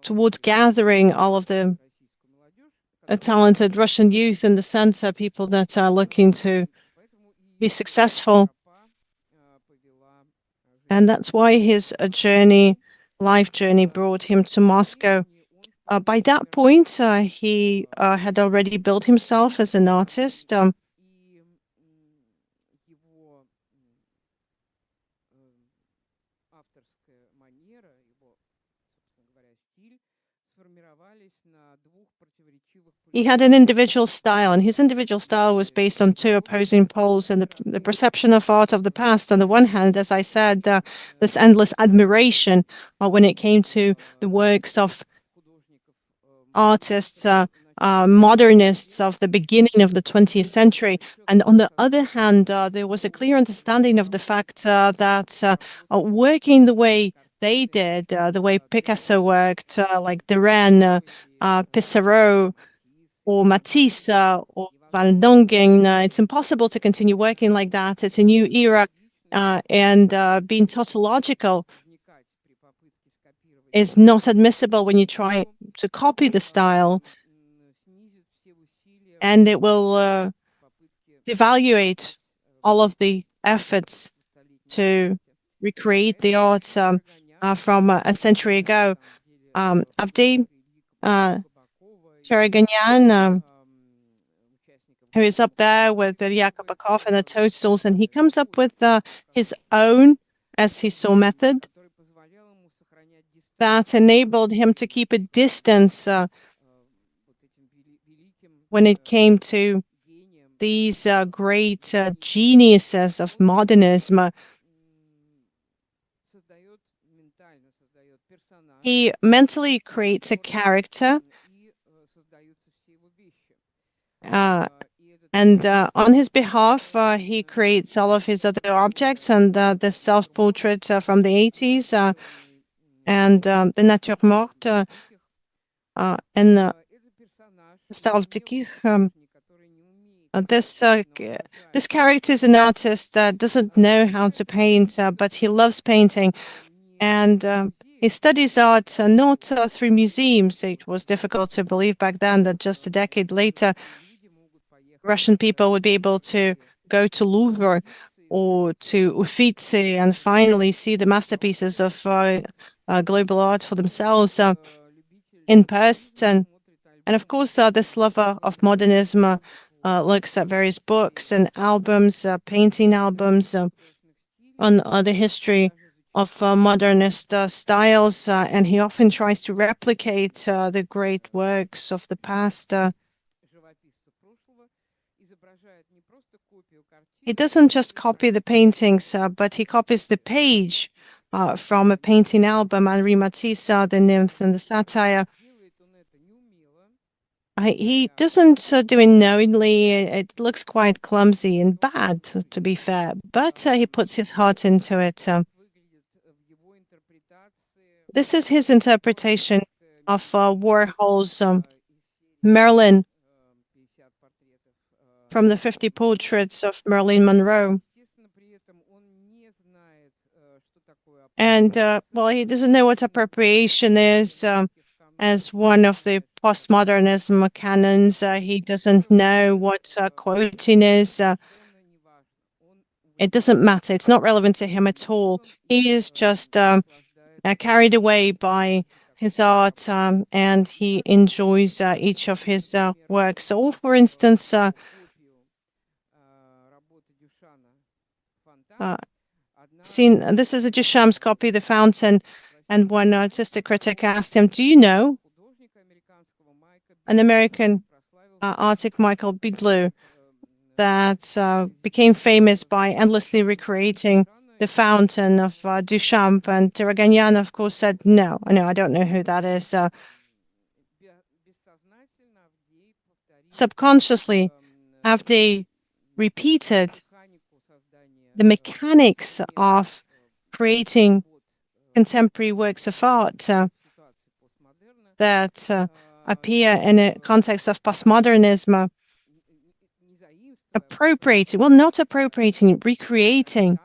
towards gathering all of the talented Russian youth in the center, people that are looking to be successful. And that's why his life journey brought him to Moscow. By that point, he had already built himself as an artist. He had an individual style, and his individual style was based on two opposing poles and the perception of art of the past. On the one hand, as I said, this endless admiration when it came to the works of artists, modernists of the beginning of the 20th century. And on the other hand, there was a clear understanding of the fact that working the way they did, the way Picasso worked, like Derain, Pissarro, or Matisse, or Van Dongen, it's impossible to continue working like that. It's a new era, and being tautological is not admissible when you try to copy the style, and it will devaluate all of the efforts to recreate the art from a century ago. Avdei Ter-Oganyan, who is up there with Tryokhprudny and the Toadstools, and he comes up with his own, as he saw, method that enabled him to keep a distance when it came to these great geniuses of modernism. He mentally creates a character, and on his behalf, he creates all of his other objects, and the self-portrait from the 80s, and the nature morte, and the style of this character is an artist that doesn't know how to paint, but he loves painting, and he studies art not through museums. It was difficult to believe back then that just a decade later, Russian people would be able to go to Louvre or to Uffizi and finally see the masterpieces of global art for themselves in person. And of course, this lover of modernism looks at various books and albums, painting albums on the history of modernist styles, and he often tries to replicate the great works of the past. He doesn't just copy the paintings, but he copies the page from a painting album, Henri Matisse, the Nymph and the Satire. He doesn't do it knowingly. It looks quite clumsy and bad, to be fair, but he puts his heart into it. This is his interpretation of Warhol's Merlin from the 50 portraits of Marilyn Monroe. And, well, he doesn't know what appropriation is. As one of the postmodernism canons, he doesn't know what quoting is. It doesn't matter. It's not relevant to him at all. He is just carried away by his art, and he enjoys each of his works. So, for instance, this is a Duchamp's copy, The Fountain, and one artistic critic asked him, "Do you know an American artist, Michael Bidlew, that became famous by endlessly recreating The Fountain of Duchamp, and Ter-Oganyan, of course, said, no, I don't know who that is. Subconsciously, Avdei repeated the mechanics of creating contemporary works of art that appear in a context of postmodernism, appropriating, well, not appropriating, recreating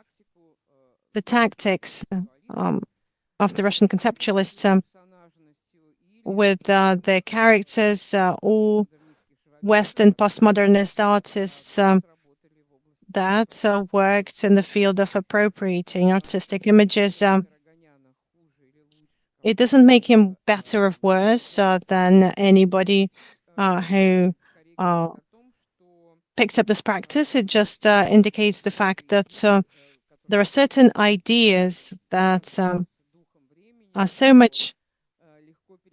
the tactics of the Russian conceptualists with their characters, all Western postmodernist artists that worked in the field of appropriating artistic images. It doesn't make him better or worse than anybody who picked up this practice. It just indicates the fact that there are certain ideas that are so much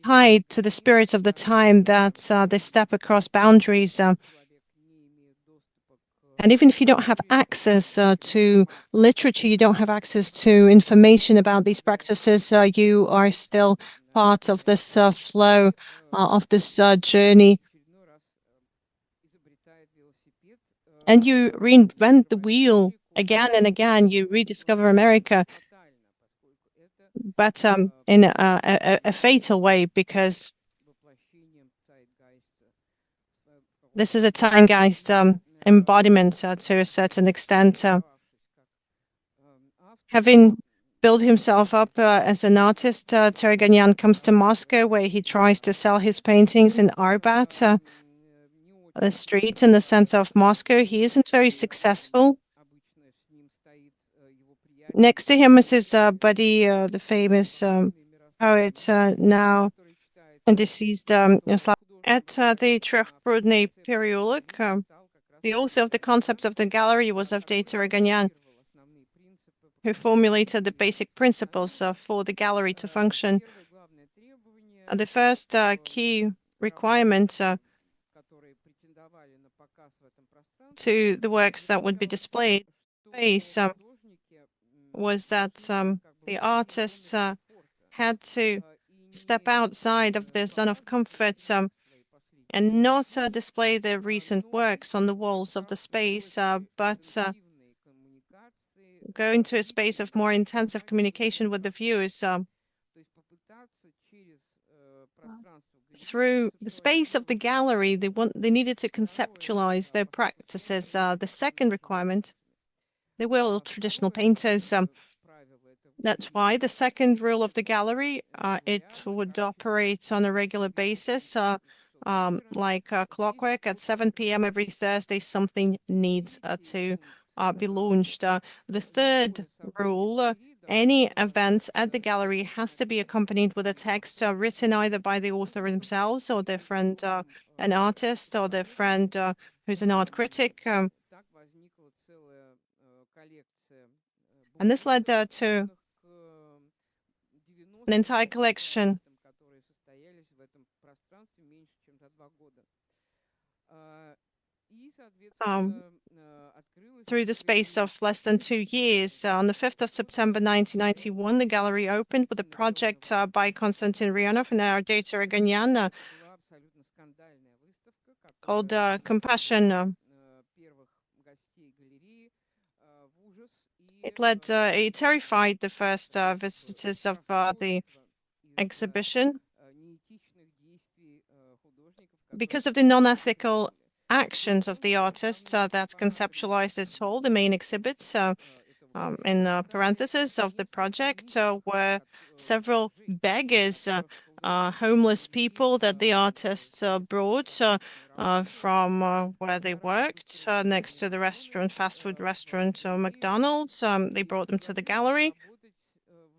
tied to the spirit of the time that they step across boundaries. And even if you don't have access to literature, you don't have access to information about these practices, you are still part of this flow, of this journey. And you reinvent the wheel again and again. You rediscover America, but in a fatal way, because this is a zeitgeist embodiment to a certain extent. Having built himself up as an artist, Ter-Oganyan comes to Moscow, where he tries to sell his paintings in Arbat, the street in the center of Moscow. He isn't very successful. Next to him is his buddy, the famous poet, now deceased Yaroslav. At the Tryokhprudny periodic, the author of the concept of the gallery was Avdei Ter-Oganyan, who formulated the basic principles for the gallery to function. The first key requirement to the works that would be displayed space was that the artists had to step outside of their zone of comfort and not display their recent works on the walls of the space, but go into a space of more intensive communication with the viewers. Through the space of the gallery, they needed to conceptualize their practices. The second requirement, they were all traditional painters. That's why the second rule of the gallery, it would operate on a regular basis, like clockwork at 7 p.m. every Thursday. Something needs to be launched. The third rule, any event at the gallery has to be accompanied with a text written either by the author themselves or their friend, an artist, or their friend who's an art critic. And this led to an entire collection through the space of less than 2 years. On the 5th of September 1991, the gallery opened with a project by Konstantin Ryonov and Avdei Ter-Oganyan called Compassion. It terrified the first visitors of the exhibition because of the non-ethical actions of the artists that conceptualized its whole. The main exhibits in parentheses of the project were several beggars, homeless people that the artists brought from where they worked next to the restaurant, fast food restaurant McDonald's. They brought them to the gallery.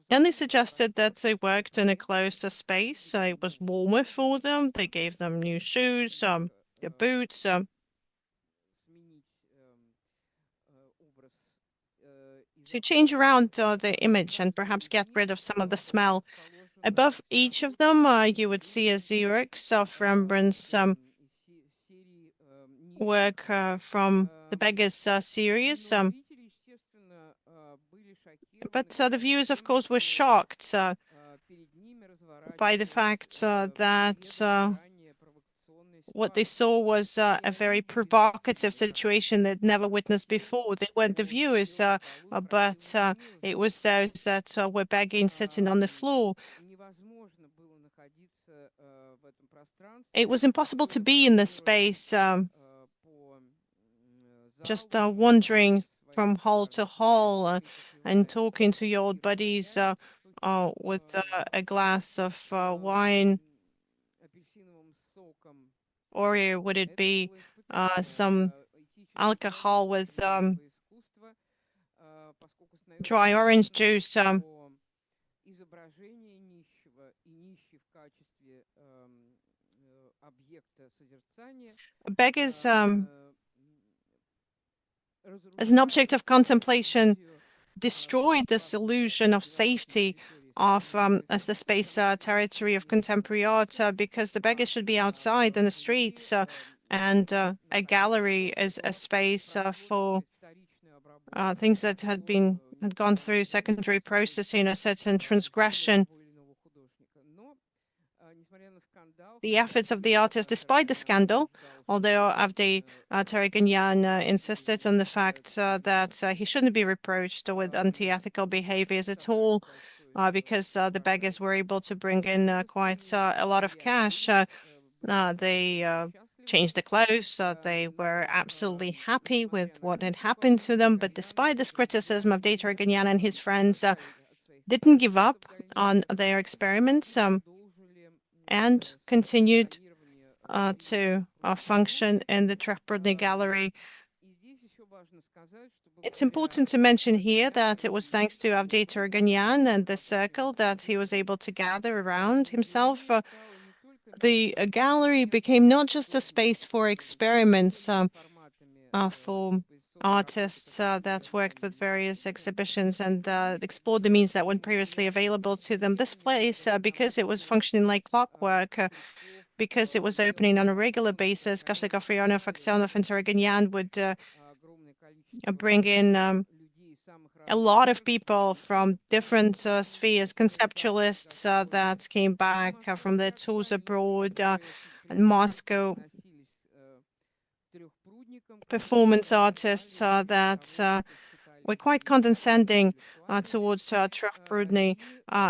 And they suggested that they worked in a closed space. It was warmer for them. They gave them new shoes, their boots. To change around the image and perhaps get rid of some of the smell. Above each of them, you would see a Xerox of Rembrandt's work from the Beggars series. But the viewers, of course, were shocked by the fact that what they saw was a very provocative situation they'd never witnessed before. They weren't the viewers, but it was those that were begging, sitting on the floor. It was impossible to be in this space, just wandering from hall to hall and talking to your old buddies with a glass of wine, or would it be some alcohol with dry orange juice? Beggars, as an object of contemplation, destroyed this illusion of safety of as the space territory of contemporary art because the beggars should be outside in the streets and a gallery is a space for things that had gone through secondary processing, a certain transgression. The efforts of the artist, despite the scandal, although Avdei Ter-Oganyan insisted on the fact that he shouldn't be reproached with anti-ethical behaviors at all, because the beggars were able to bring in quite a lot of cash. They changed the clothes. They were absolutely happy with what had happened to them. But despite this criticism, Avdei Ter-Oganyan and his friends didn't give up on their experiments and continued to function in the Tryokhprudny gallery. It's important to mention here that it was thanks to Avdei Ter-Oganyan and the circle that he was able to gather around himself. The gallery became not just a space for experiments for artists that worked with various exhibitions and explored the means that weren't previously available to them. This place, because it was functioning like clockwork, because it was opening on a regular basis, Koshlyakov, Aksionov, and Ter-Oganyan would bring in a lot of people from different spheres, conceptualists that came back from their tours abroad in Moscow, performance artists that were quite condescending towards Tryokhprudny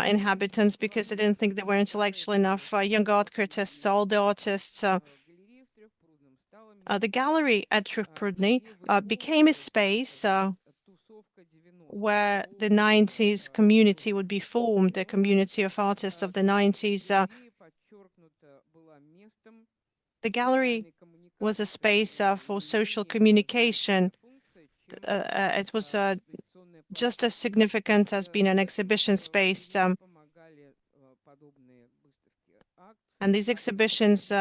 inhabitants because they didn't think they were intellectual enough. Young art critics, older artists. The gallery at Tryokhprudny became a space where the 90s community would be formed, a community of artists of the 90s. The gallery was a space for social communication. It was just as significant as being an exhibition space. And these exhibitions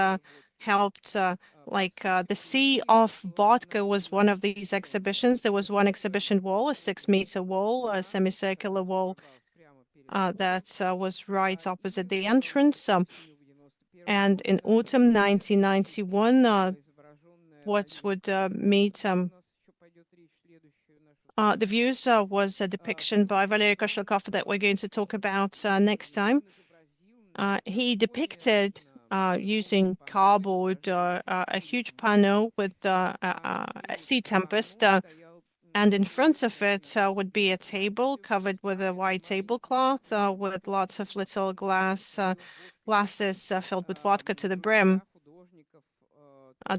helped, like the Sea of Vodka was one of these exhibitions. There was one exhibition wall, a 6-meter wall, a semicircular wall that was right opposite the entrance. And in autumn 1991, what would meet the views was a depiction by Valery Koshlyakov that we're going to talk about next time. He depicted using cardboard a huge panel with a sea tempest, and in front of it would be a table covered with a white tablecloth with lots of little glasses filled with vodka to the brim.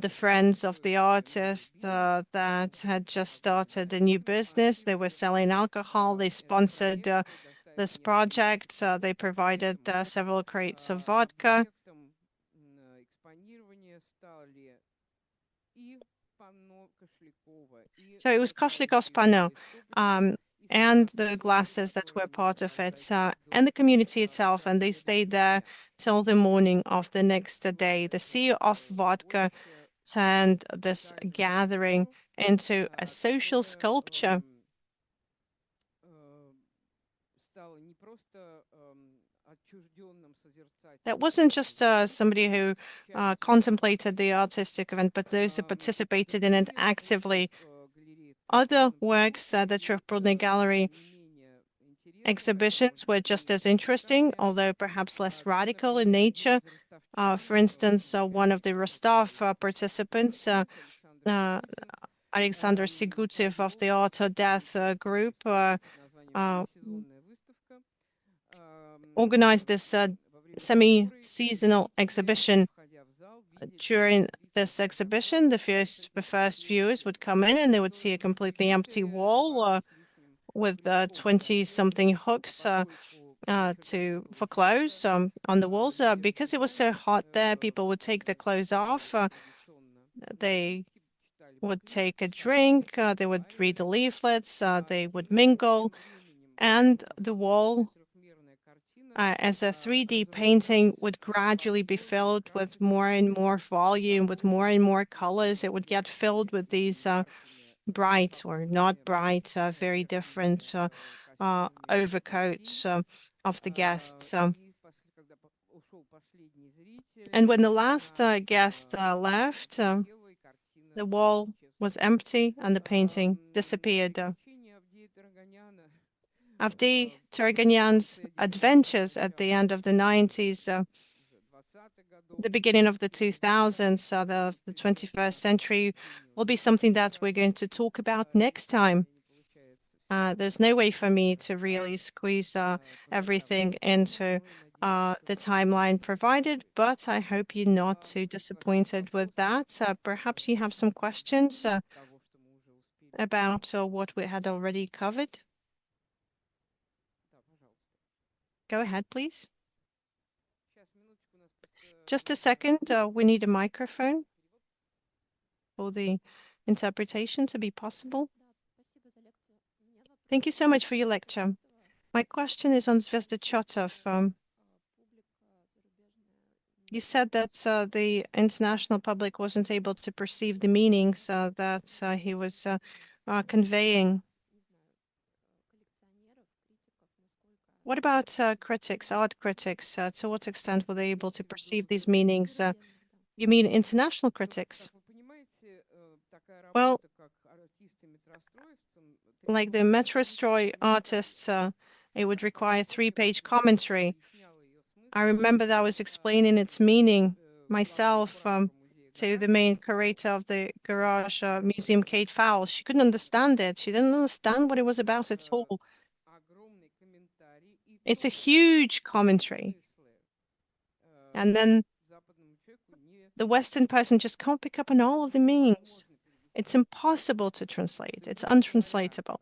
The friends of the artist that had just started a new business. They were selling alcohol. They sponsored this project. They provided several crates of vodka. So it was Koshlyakov's panel and the glasses that were part of it and the community itself. And they stayed there till the morning of the next day. The Sea of Vodka turned this gathering into a social sculpture. That wasn't just somebody who contemplated the artistic event, but those who participated in it actively. Other works at the Tryokhprudny Gallery exhibitions were just as interesting, although perhaps less radical in nature. For instance, one of the Rostov participants, Alexander Sigutiev of the Art or Death group, organized this semi-seasonal exhibition. During this exhibition, the first viewers would come in and they would see a completely empty wall with 20-something hooks for clothes on the walls. Because it was so hot there, people would take their clothes off. They would take a drink. They would read the leaflets. They would mingle, and the wall, as a 3D painting, would gradually be filled with more and more volume, with more and more colors. It would get filled with these bright or not bright, very different overcoats of the guests. And when the last guest left, the wall was empty and the painting disappeared. Avdei Ter-Oganyan's adventures at the end of the 90s, the beginning of the 2000s, the 21st century, will be something that we're going to talk about next time. There's no way for me to really squeeze everything into the timeline provided, but I hope you're not too disappointed with that. Perhaps you have some questions about what we had already covered. Go ahead, please. Just a second. We need a microphone for the interpretation to be possible. Thank you so much for your lecture. My question is on Zvezda Chotov. You said that the international public wasn't able to perceive the meanings that he was conveying. What about critics, art critics? To what extent were they able to perceive these meanings? You mean international critics? Well, like the Metrostroy artists, it would require 3-page commentary. I remember that I was explaining its meaning myself to the main curator of the Garage Museum, Kate Fowle. She couldn't understand it. She didn't understand what it was about at all. It's a huge commentary. And then the Western person just can't pick up on all of the meanings. It's impossible to translate. It's untranslatable.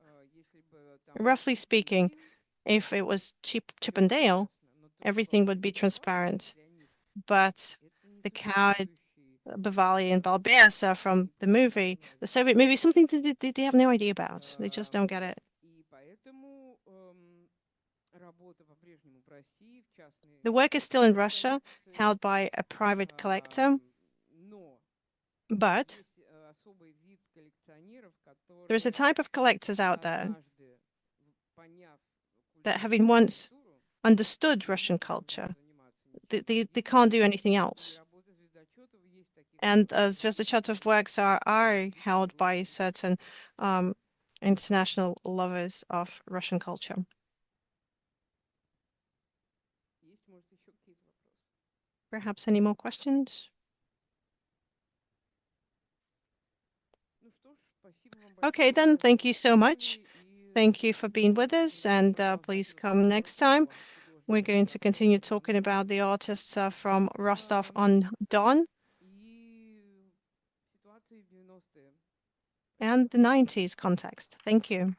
Roughly speaking, if it was Chip and Dale, everything would be transparent. But the coward, Bavali and Balbesa from the movie, the Soviet movie, something that they have no idea about. They just don't get it. The work is still in Russia, held by a private collector, but there's a type of collectors out there that, having once understood Russian culture, they can't do anything else. And Zvezda Chotov works are held by certain international lovers of Russian culture. Perhaps any more questions? Okay, then, thank you so much. Thank you for being with us, and please come next time. We're going to continue talking about the artists from Rostov-on-Don and the 90s context. Thank you.